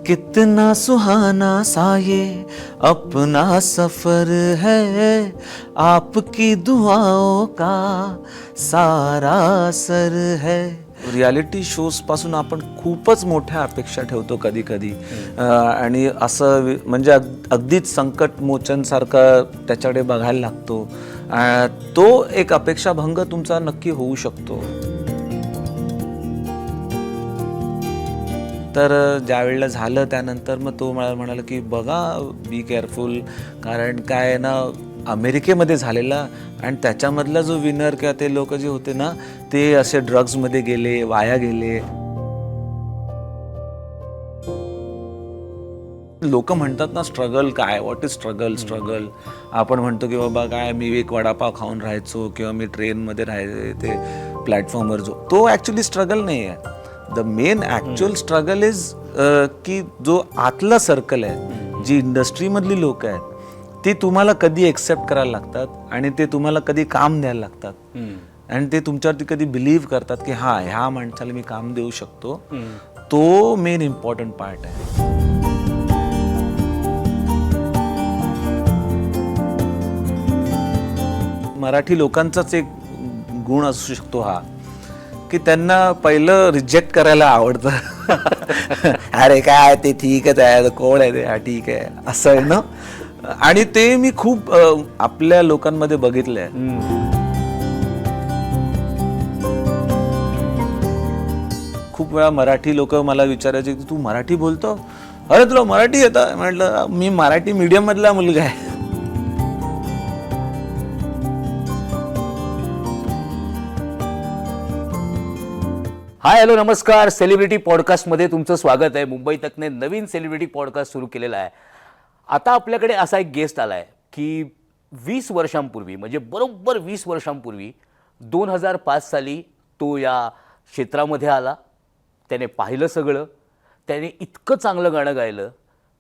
कितना सुहाना सा ये अपना सफर है, आपकी दुआओं का सारा असर है. रियालिटी शोज पासून आपण खूपच मोठ्या अपेक्षा ठेवतो कधी कधी, आणि असं म्हणजे अगदीच संकटमोचन सारखं त्याच्याकडे बघायला लागतो. तो एक अपेक्षाभंग तुमचा नक्की होऊ शकतो. तर ज्या वेळेला झालं त्यानंतर मग तो मला म्हणाला की बघा, बी केअरफुल, कारण काय आहे ना, अमेरिकेमध्ये झालेला आणि त्याच्यामधला जो विनर किंवा ते लोक जे होते ना, ते असे ड्रग्समध्ये गेले, वाया गेले. लोक म्हणतात ना, स्ट्रगल काय, व्हॉट इज स्ट्रगल. स्ट्रगल आपण म्हणतो की बाबा काय, मी एक वडापाव खाऊन राहायचो किंवा मी ट्रेनमध्ये राहायचे, ते प्लॅटफॉर्मवर तो ॲक्च्युली स्ट्रगल नाही आहे. The main actual struggle is की जो आतला सर्कल आहे, जी इंडस्ट्रीमधली लोक आहेत, ती तुम्हाला कधी एक्सेप्ट करायला लागतात आणि ते तुम्हाला कधी काम द्यायला लागतात आणि ते तुमच्यावरती कधी बिलीव्ह करतात की हां, ह्या माणसाला मी काम देऊ शकतो. तो मेन इम्पॉर्टंट पार्ट आहे. मराठी लोकांचाच एक गुण असू शकतो हा, की त्यांना पहिलं रिजेक्ट करायला आवडतं. अरे काय ते ठीकच आहे, कोण आहे ते, हा ठीक आहे, असं आहे ना. आणि ते मी खूप आपल्या लोकांमध्ये बघितलंय. खूप वेळा मराठी लोक मला विचारायचे की तू मराठी बोलतो, अरे तुला मराठी येतं. म्हटलं मी मराठी मीडियम मधला मुलगा आहे. हाय, हॅलो, नमस्कार. सेलिब्रिटी पॉडकास्टमध्ये तुमचं स्वागत आहे. मुंबई तकने नवीन सेलिब्रिटी पॉडकास्ट सुरू केलेला आहे. आता आपल्याकडे असा एक गेस्ट आला आहे की 20 वर्षांपूर्वी, म्हणजे बरोबर 20 वर्षांपूर्वी 2005 साली तो या क्षेत्रामध्ये आला. त्याने पाहिलं सगळं, त्याने इतकं चांगलं गाणं गायलं,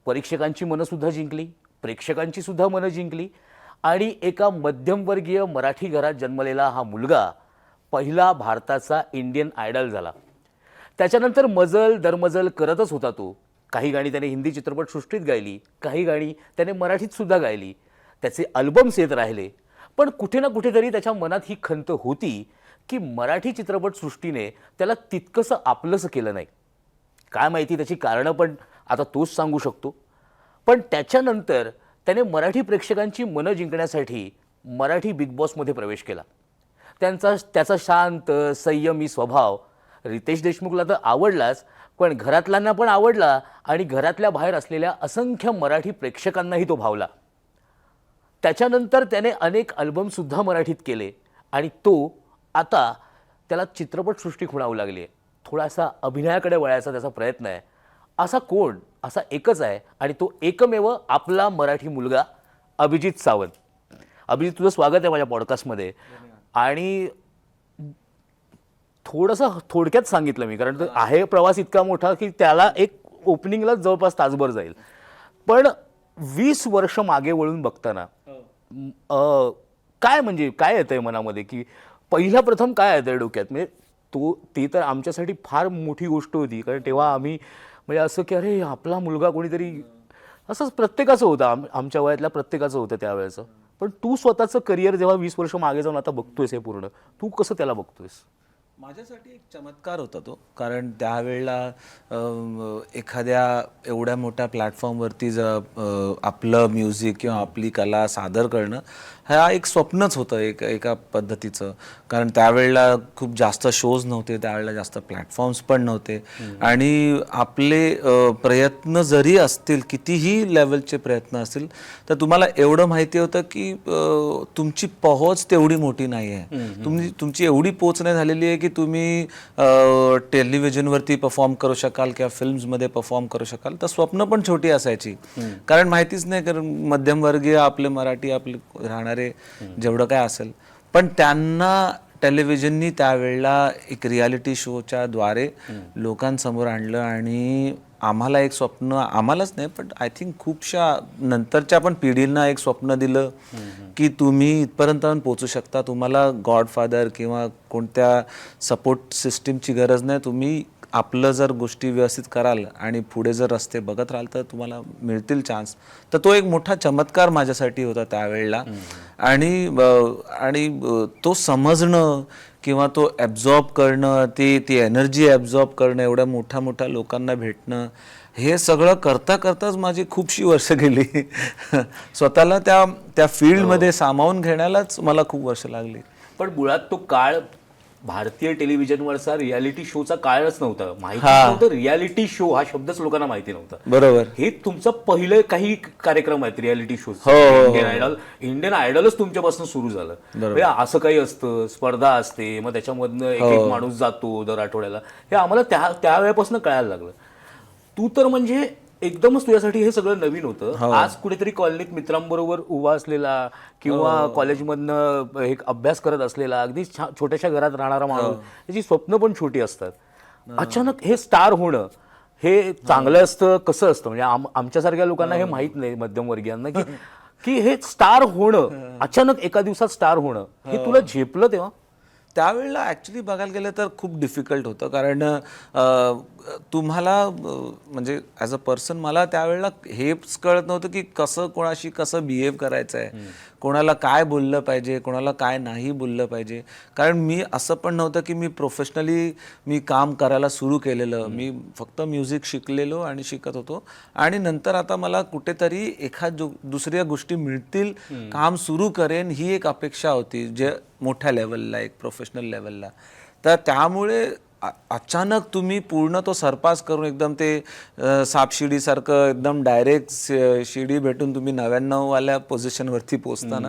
परीक्षकांची मनंसुद्धा जिंकली, प्रेक्षकांचीसुद्धा मनं जिंकली आणि एका मध्यमवर्गीय मराठी घरात जन्मलेला हा मुलगा पहिला भारताचा इंडियन आयडल झाला. त्याच्यानंतर मजल दरमजल करतच होता तो. काही गाणी त्याने हिंदी चित्रपटसृष्टीत गायली, काही गाणी त्याने मराठीतसुद्धा गायली. त्याचे अल्बम्स येत राहिले. पण कुठे ना कुठेतरी त्याच्या मनात ही खंत होती की मराठी चित्रपटसृष्टीने त्याला तितकंसं आपलंसं केलं नाही. काय माहिती त्याची कारणं, पण आता तोच सांगू शकतो. पण त्याच्यानंतर त्याने मराठी प्रेक्षकांची मनं जिंकण्यासाठी मराठी बिग बॉसमध्ये प्रवेश केला. त्याचा शांत संयमी स्वभाव रितेश देशमुखला तर आवडलाच, पण घरातल्यांना पण आवडला आणि घरातल्या बाहेर असलेल्या असंख्य मराठी प्रेक्षकांनाही तो भावला. त्याच्यानंतर त्याने अनेक अल्बमसुद्धा मराठीत केले आणि तो आता त्याला चित्रपटसृष्टी खुणावू लागली आहे. थोडासा अभिनयाकडे वळायचा त्याचा प्रयत्न आहे. असा कोण? असा एकच आहे आणि तो एकमेव आपला मराठी मुलगा अभिजित सावंत. अभिजित, तुझं स्वागत आहे माझ्या पॉडकास्टमध्ये. आणि थोडंसं थोडक्यात सांगितलं मी, कारण आहे प्रवास इतका मोठा की त्याला एक ओपनिंगला जवळपास तासभर जाईल. पण 20 वर्ष मागे वळून बघताना काय, म्हणजे काय येतंय मनामध्ये, की पहिला प्रथम काय येतंय डोक्यात? म्हणजे ती तर आमच्यासाठी फार मोठी गोष्ट होती, कारण तेव्हा आम्ही म्हणजे असं की अरे आपला मुलगा कोणीतरी, असंच प्रत्येकाचं होतं, आमच्या वयातल्या प्रत्येकाचं होतं त्यावेळेचं. पण तू स्वतःचं करिअर जेव्हा 20 वर्ष मागे जाऊन आता बघतोयस हे पूर्ण, तू कसं त्याला बघतोयस? माझ्यासाठी एक चमत्कार होता तो, कारण त्यावेळेला एखाद्या एवढ्या मोठ्या प्लॅटफॉर्मवरती आपलं म्युझिक किंवा आपली कला सादर करणं हा एक स्वप्नच होतं एका पद्धतीचं. कारण त्यावेळेला खूप जास्त शोज नव्हते, त्यावेळेला जास्त प्लॅटफॉर्म्स पण नव्हते आणि आपले प्रयत्न जरी असतील, कितीही लेवलचे प्रयत्न असतील, तर तुम्हाला एवढं माहिती होतं की तुमची पोहोच तेवढी मोठी नाही आहे. तुमची एवढी पोच नाही झालेली आहे की तुम्ही टेलिव्हिजनवरती परफॉर्म करू शकाल किंवा फिल्म्समध्ये परफॉर्म करू शकाल. तर स्वप्न पण छोटी असायची, कारण माहितीच नाही, कारण मध्यमवर्गीय आपले मराठी आपले राहणारे जेवढं काय असेल. पण त्यांना टेलिव्हिजननी त्यावेळेला एक रियालिटी शोच्या द्वारे लोकांसमोर आणलं आणि आम्हाला एक स्वप्न, आम्हालाच नाही पण आय थिंक खूपशा नंतरच्या पण पिढींना एक स्वप्न दिलं की तुम्ही इथपर्यंत पोहोचू शकता. तुम्हाला गॉडफादर किंवा कोणत्या सपोर्ट सिस्टीमची गरज नाही, तुम्ही आपलं जर गोष्टी व्यवस्थित कराल आणि पुढे जर रस्ते बघत राहाल तर तुम्हाला मिळतील चान्स. तर तो एक मोठा चमत्कार माझ्यासाठी होता त्यावेळेला. आणि तो समजणं किंवा तो ॲब्झॉर्ब करणं, ती एनर्जी ॲब्झॉर्ब करणं, एवढ्या मोठ्या मोठ्या लोकांना भेटणं, हे सगळं करता करताच माझी खूपशी वर्ष गेली. स्वतःला त्या फील्डमध्ये सामावून घेण्यालाच मला खूप वर्ष लागली. पण मुळात तो काळ भारतीय टेलिव्हिजनवरचा रियालिटी शोचा काळच नव्हता. माहिती नव्हतं, रियालिटी शो हा शब्दच लोकांना माहिती नव्हता. बरोबर. हे तुमचं पहिलं काही कार्यक्रम आहेत रियालिटी शो. इंडियन आयडलच तुमच्यापासून सुरू झालं. म्हणजे असं काही असतं, स्पर्धा असते, मग त्याच्यामधनं एक एक माणूस जातो दर आठवड्याला. हे आम्हाला त्यावेळेपासून कळायला लागलं. तू तर म्हणजे एकदमच तुझ्यासाठी हे सगळं नवीन होतं. आज कुठेतरी कॉलनीत मित्रांबरोबर उभा असलेला किंवा कॉलेजमधनं एक अभ्यास करत असलेला अगदी छोट्याशा घरात राहणारा माणूस, त्याची स्वप्न पण छोटी असतात. अचानक हे स्टार होणं हे चांगलं असतं कसं असतं? म्हणजे आमच्यासारख्या लोकांना हे माहित नाही, मध्यमवर्गीयांना, की हे स्टार होणं, अचानक एका दिवसात स्टार होणं, हे तुला झेपलं तेव्हा? त्यावेळेला ॲक्च्युली बघायला गेलं तर खूप डिफिकल्ट होतं. कारण तुम्हाला म्हणजे ॲज अ पर्सन मला त्यावेळेला हेच कळत नव्हतं की कोणाशी कसं बिहेव करायचं आहे, कोणाला काय बोललं पाहिजे, कोणाला काय नाही बोललं पाहिजे. कारण मी असं पण नव्हतं की मी प्रोफेशनली मी काम करायला सुरू केलेलं. मी फक्त म्युझिक शिकलेलो आणि शिकत होतो. आणि नंतर आता मला कुठेतरी दुसऱ्या गोष्टी मिळतील, काम सुरू करेन ही एक अपेक्षा होती, जे मोठ्या लेवलला, एक प्रोफेशनल लेवलला. तर त्यामुळे अचानक तुम्ही पूर्ण तो सरपास करून एकदम ते सापशिडीसारखं एकदम डायरेक्ट शिडी भेटून तुम्ही 99वाल्या पोझिशनवरती पोचताना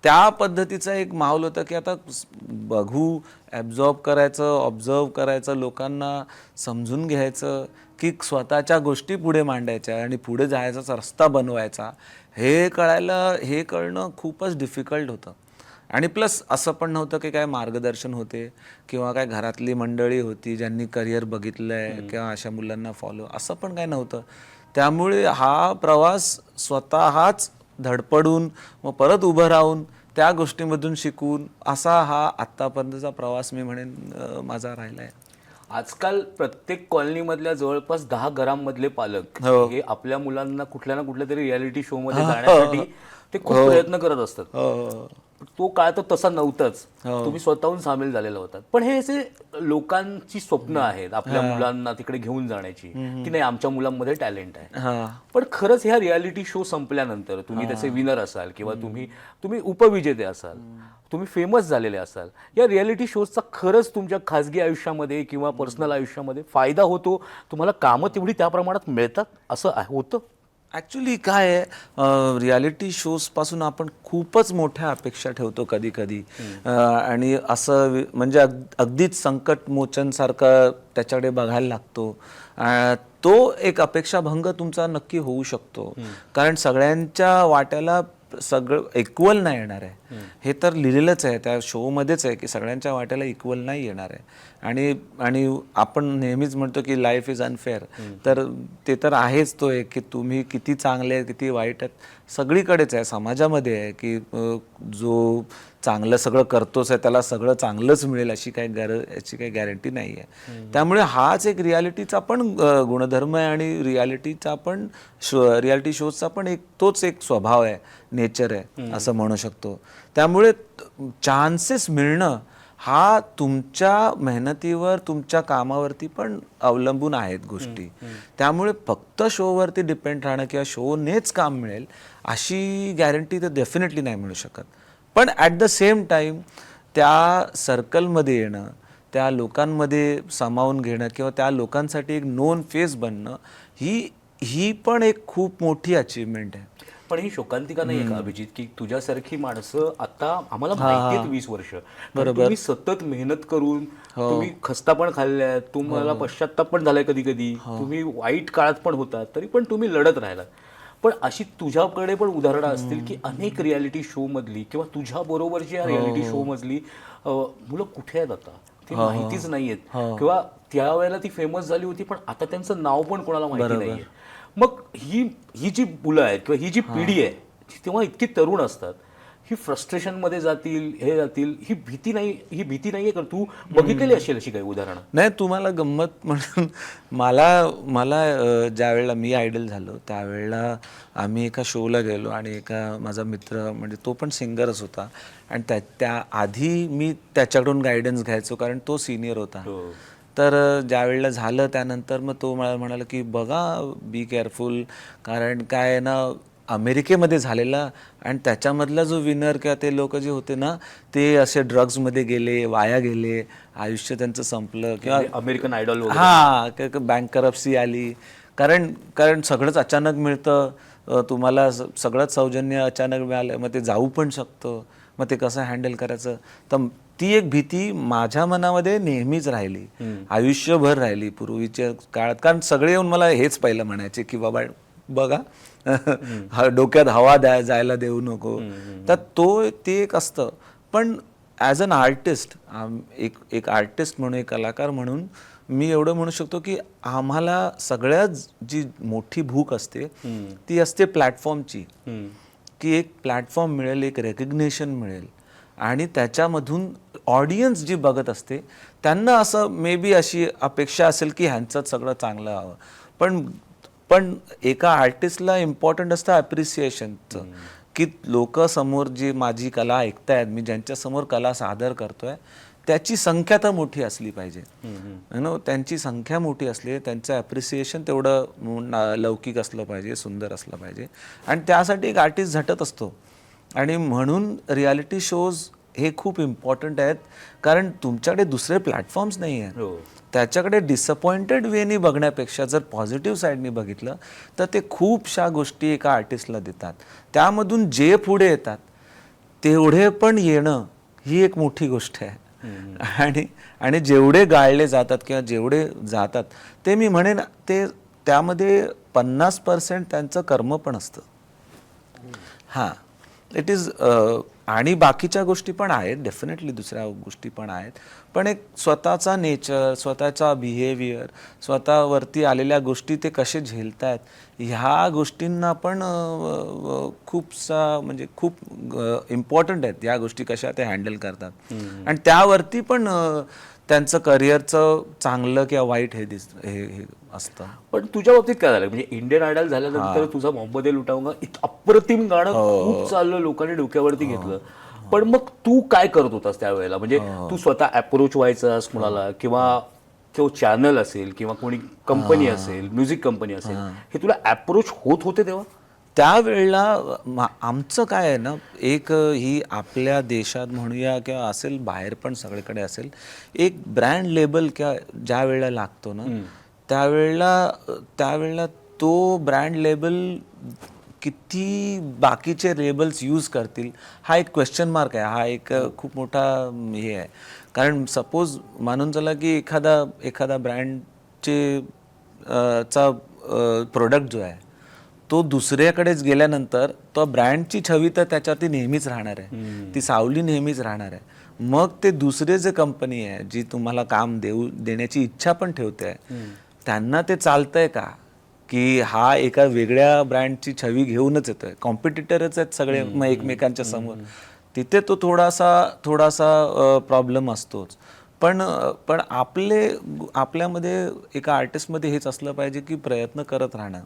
त्या पद्धतीचा एक माहोल होता की आता बघू, ॲब्झॉर्ब करायचं, ऑब्झर्व करायचं, लोकांना समजून घ्यायचं, की स्वतःच्या गोष्टी पुढे मांडायच्या आणि पुढे जायचा रस्ता बनवायचा. हे कळणं खूपच डिफिकल्ट होतं. आणि प्लस असं पण नव्हतं की काय मार्गदर्शन होते किंवा काय घरातली मंडळी होती ज्यांनी करिअर बघितलं आहे किंवा अशा मुलांना फॉलो, असं पण काय नव्हतं. त्यामुळे हा प्रवास स्वतःच धडपडून मग परत उभं राहून त्या गोष्टीमधून शिकून असा हा आत्तापर्यंतचा प्रवास मी म्हणेन माझा राहिला आहे. आजकाल प्रत्येक कॉलनीमधल्या जवळपास 10 घरांमधले पालक हे आपल्या मुलांना कुठल्या ना कुठल्या तरी रियालिटी शो मध्ये जाण्यासाठी ते खूप प्रयत्न करत असतात. तो काळ तर तसा नव्हताच, तुम्ही स्वतःहून सामील झालेला होतात. पण हे असे लोकांची स्वप्न आहेत आपल्या मुलांना तिकडे घेऊन जाण्याची, की नाही आमच्या मुलांमध्ये टॅलेंट आहे. पण खरंच ह्या रियालिटी शो संपल्यानंतर तुम्ही त्याचे विनर असाल किंवा तुम्ही उपविजेते असाल, तुम्ही फेमस झालेले असाल, या रियालिटी शोजचा खरंच तुमच्या खाजगी आयुष्यामध्ये किंवा पर्सनल आयुष्यामध्ये फायदा होतो? तुम्हाला कामं तेवढी त्या प्रमाणात मिळतात असं होतं? ॲक्च्युली काय आहे, रियालिटी शोजपासून आपण खूपच मोठ्या अपेक्षा ठेवतो कधी कधी. आणि असं म्हणजे अगदीच संकटमोचनसारखं त्याच्याकडे बघायला लागतो. तो एक अपेक्षाभंग तुमचा नक्की होऊ शकतो. कारण सगळ्यांच्या वाट्याला सगळं इक्वल नाही येणार आहे. हे तर लिहिलेलंच आहे त्या शोमध्येच आहे की सगळ्यांच्या वाट्याला इक्वल नाही येणार आहे. आणि आपण नेहमीच म्हणतो की लाईफ इज अनफेअर. तर ते तर आहेच तो एक की तुम्ही किती चांगले आहेत, किती वाईट आहेत, सगळीकडेच आहे, समाजामध्ये आहे की जो चांगलं सगळं करतोच आहे त्याला सगळं चांगलंच मिळेल याची काही गॅरंटी नाही आहे. त्यामुळे हाच एक रियालिटीचा पण गुणधर्म आहे आणि रियालिटी शोजचा पण तोच एक स्वभाव आहे, नेचर आहे असं म्हणू शकतो. त्यामुळे चान्सेस मिळणं हा तुमच्या मेहनतीवर, तुमच्या कामावरती पण अवलंबून आहेत गोष्टी. त्यामुळे फक्त शोवरती डिपेंड राहणं किंवा शोनेच काम मिळेल अशी गॅरंटी तर डेफिनेटली नाही मिळू शकत. पण ॲट द सेम टाईम त्या सर्कलमध्ये येणं, त्या लोकांमध्ये सामावून घेणं किंवा त्या लोकांसाठी एक नोन फेस बनणं ही पण एक खूप मोठी अचीवमेंट आहे. पण ही शोकांतिका नाही का अभिजित, की तुझ्यासारखी माणसं आता आम्हाला माहिती आहेत 20 वर्ष, तुम्ही सतत मेहनत करून तुम्ही खस्ता पण खाल्ल्या, तुम्हाला पश्चात्ताप पण झालाय कधी कधी, तुम्ही वाईट काळात पण होता तरी पण तुम्ही लढत राहिलात. पण अशी तुझ्याकडे पण उदाहरणं असतील की अनेक रियालिटी शो मधली किंवा तुझ्या बरोबरची या रियालिटी शो मधली मुलं कुठे आहेत आता ती माहितीच नाहीयेत, किंवा त्यावेळेला ती फेमस झाली होती पण आता त्यांचं नाव पण कोणाला माहिती नाहीये. मग ही जी मुलं आहेत किंवा ही जी पिढी आहे तेव्हा इतकी तरुण असतात, ही फ्रस्ट्रेशनमध्ये जातील, हे जातील, ही भीती नाहीये का? तू बघितलेली असेल अशी काही उदाहरणं? नाही, तुम्हाला गंमत म्हणून मला मला ज्या वेळेला मी आयडल झालो त्यावेळेला आम्ही एका शोला गेलो आणि एका माझा मित्र म्हणजे तो पण सिंगरच होता आणि त्या आधी मी त्याच्याकडून गायडन्स घ्यायचो कारण तो सिनियर होता. तर ज्या वेळेला झालं त्यानंतर मग तो मला म्हणाला की बघा बी केअरफुल, कारण काय आहे ना अमेरिकेमध्ये झालेला आणि त्याच्यामधला जो विनर किंवा ते लोक जे होते ना ते असे ड्रग्समध्ये गेले, वाया गेले, आयुष्य त्यांचं संपलं किंवा अमेरिकन आयडॉल बँक करप्सी आली. कारण सगळंच अचानक मिळतं, तुम्हाला सगळंच सौजन्य अचानक मिळालं, मग ते जाऊ पण शकतं, मग ते कसं हँडल करायचं. तर ती एक भीती माझ्या मनामध्ये नेहमीच राहिली, आयुष्यभर राहिली पूर्वीच्या काळात. कारण सगळे येऊन मला हेच पहिलं म्हणायचे की बाबा बघा डोक्यात हवा जायला देऊ नको. तर ते एक असतं. पण ॲज अन आर्टिस्ट, एक आर्टिस्ट म्हणून, एक कलाकार म्हणून मी एवढं म्हणू शकतो की आम्हाला सगळ्यात जी मोठी भूक असते ती असते प्लॅटफॉर्मची, की एक प्लॅटफॉर्म मिळेल, एक रेकग्नेशन मिळेल आणि त्याच्यामधून ऑडियन्स जी बघत असते त्यांना असं मे बी अशी अपेक्षा असेल की ह्यांचं सगळं चांगलं हवं. पण एका आर्टिस्टला इम्पॉर्टंट असतं ॲप्रिसिएशनचं, की लोक समोर जी माझी कला ऐकतायत, मी ज्यांच्यासमोर कला सादर करतोय त्याची संख्या तर मोठी असली पाहिजे. त्यांची संख्या मोठी असली, त्यांचं ॲप्रिसिएशन तेवढं लौकिक असलं पाहिजे, सुंदर असलं पाहिजे आणि त्यासाठी एक आर्टिस्ट झटत असतो. आणि म्हणून रियालिटी शोज हे खूप इम्पॉर्टंट आहेत कारण तुमच्याकडे दुसरे प्लॅटफॉर्म्स नाही आहेत. त्याच्याकडे डिसअपॉइंटेड वेनी बघण्यापेक्षा जर पॉझिटिव्ह साईडनी बघितलं तर ते खूपशा गोष्टी एका आर्टिस्टला देतात. त्यामधून जे पुढे येतात तेवढे पण येणं ही एक मोठी गोष्ट आहे. आणि जेवढे गाळले जातात किंवा जेवढे जातात ते मी म्हणेन ते त्यामध्ये 50% त्यांचं कर्म पण असतं. इट इज आणि बाकीच्या गोष्टी पण आहेत, डेफिनेटली दुसऱ्या गोष्टी पण आहेत, पण एक स्वतःचा नेचर, स्वतःचा बिहेवियर, स्वतःवरती आलेल्या गोष्टी ते कसे झेलतायत ह्या गोष्टींना पण म्हणजे खूप इम्पॉर्टंट आहेत या गोष्टी, कशा ते हँडल करतात आणि त्यावरती पण त्यांचं करिअरचं चांगलं किंवा वाईट हे असतं. पण तुझ्या बाबतीत काय झालं, म्हणजे इंडियन आयडल झाल्यानंतर तुझा मोहम्मद लुटाऊंगा अप्रतिम गाणं खूप चाललं, लोकांनी डोक्यावरती घेतलं. पण मग तू काय करत होतास त्यावेळेला? म्हणजे तू स्वतः अप्रोच व्हायचास कुणाला किंवा चॅनल असेल किंवा कोणी कंपनी असेल, म्युझिक कंपनी असेल, हे तुला अप्रोच होत होते तेव्हा? त्यावेळेला आमचं काय आहे ना, एक ही आपल्या देशात म्हणूया किंवा असेल बाहेर पण सगळीकडे असेल, एक ब्रँड लेबल किंवा ज्या वेळेला लागतो ना त्यावेळेला तो ब्रँड लेबल किती बाकीचे लेबल्स यूज करतील हा एक क्वेश्चन मार्क आहे. हा एक खूप मोठा हे आहे. कारण सपोज मानून चला की एखादा ब्रँडचे चा प्रोडक्ट जो आहे तो दुसऱ्याकडेच गेल्यानंतर तो ब्रँडची छवी तर त्याच्यावरती नेहमीच राहणार आहे, ती सावली नेहमीच राहणार आहे. मग ते दुसरे जे कंपनी आहे जी तुम्हाला काम देण्याची इच्छा पण ठेवते आहे, त्यांना ते चालतंय का की हा एका वेगळ्या ब्रँडची छवी घेऊनच येतोय? कॉम्पिटिटरच आहेत सगळे मग एकमेकांच्या समोर. तिथे तो थोडासा प्रॉब्लेम असतोच. पण आपल्यामध्ये एका आर्टिस्टमध्ये हेच असलं पाहिजे की प्रयत्न करत राहणं.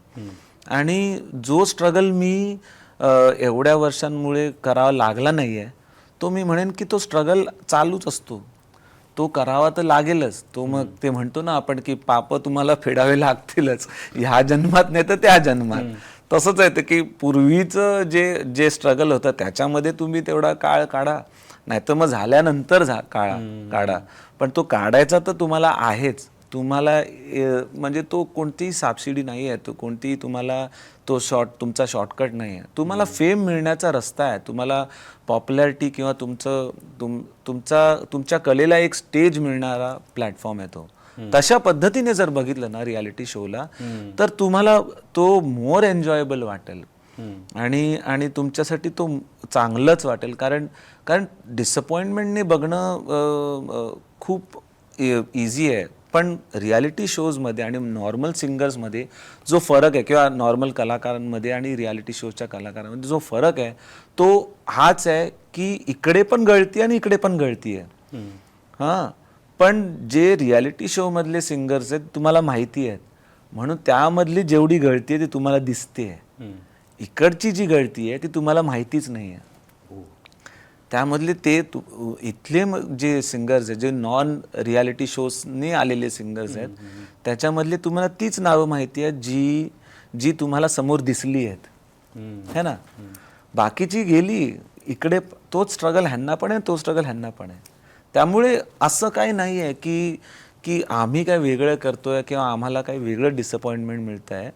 आणि जो स्ट्रगल मी एवढ्या वर्षांमुळे करावा लागला नाही आहे तो मी म्हणेन की तो स्ट्रगल चालूच असतो, तो करावा तर लागेलच. तो मग ते म्हणतो ना आपण की पाप तुम्हाला फेडावे लागतीलच, ह्या जन्मात नाही तर त्या जन्मात. तसंच आहे की पूर्वीचं जे स्ट्रगल होतं त्याच्यामध्ये तुम्ही तेवढा काळ काढा, नाही तर मग झाल्यानंतर काढा. पण तो काढायचा तर तुम्हाला आहेच. तुम्हाला म्हणजे तो कोणतीही सबसिडी नाही आहे, तो कोणतीही तुम्हाला तुमचा शॉर्टकट नाही आहे. तुम्हाला फेम मिळण्याचा रस्ता आहे, तुम्हाला पॉप्युलॅरिटी किंवा तुमच्या कलेला एक स्टेज मिळणारा प्लॅटफॉर्म आहे तो. तशा पद्धतीने जर बघितलं ना रियालिटी शोला तर तुम्हाला तो मोर एन्जॉयबल वाटेल आणि तुमच्यासाठी तो चांगलंच वाटेल. कारण डिसअपॉइंटमेंटने बघणं खूप इझी आहे, पण रियालिटी शोजमध्ये आणि नॉर्मल सिंगर्समध्ये जो फरक आहे किंवा नॉर्मल कलाकारांमध्ये आणि रियालिटी शोच्या कलाकारांमध्ये जो फरक आहे तो हाच आहे की इकडे पण गळती आणि इकडे पण गळती आहे. हां, पण जे रियालिटी शोमधले सिंगर्स आहेत तुम्हाला माहिती आहेत म्हणून त्यामधली जेवढी गळती आहे ती तुम्हाला दिसते आहे. इकडची जी गळती आहे ती तुम्हाला माहितीच नाही आहे. त्यामधले ते इथले जे सिंगर्स आहेत जे नॉन रियालिटी शोजने आलेले सिंगर्स आहेत त्याच्यामधले तुम्हाला तीच नावं माहिती आहेत जी जी तुम्हाला समोर दिसली आहेत है ना. बाकीची गेली इकडे तोच स्ट्रगल ह्यांना पण आहे तोच स्ट्रगल ह्यांना पण आहे. त्यामुळे असं काही नाही आहे की की आम्ही काय वेगळं करतोय किंवा आम्हाला काही वेगळं डिसअपॉइंटमेंट मिळत आहे.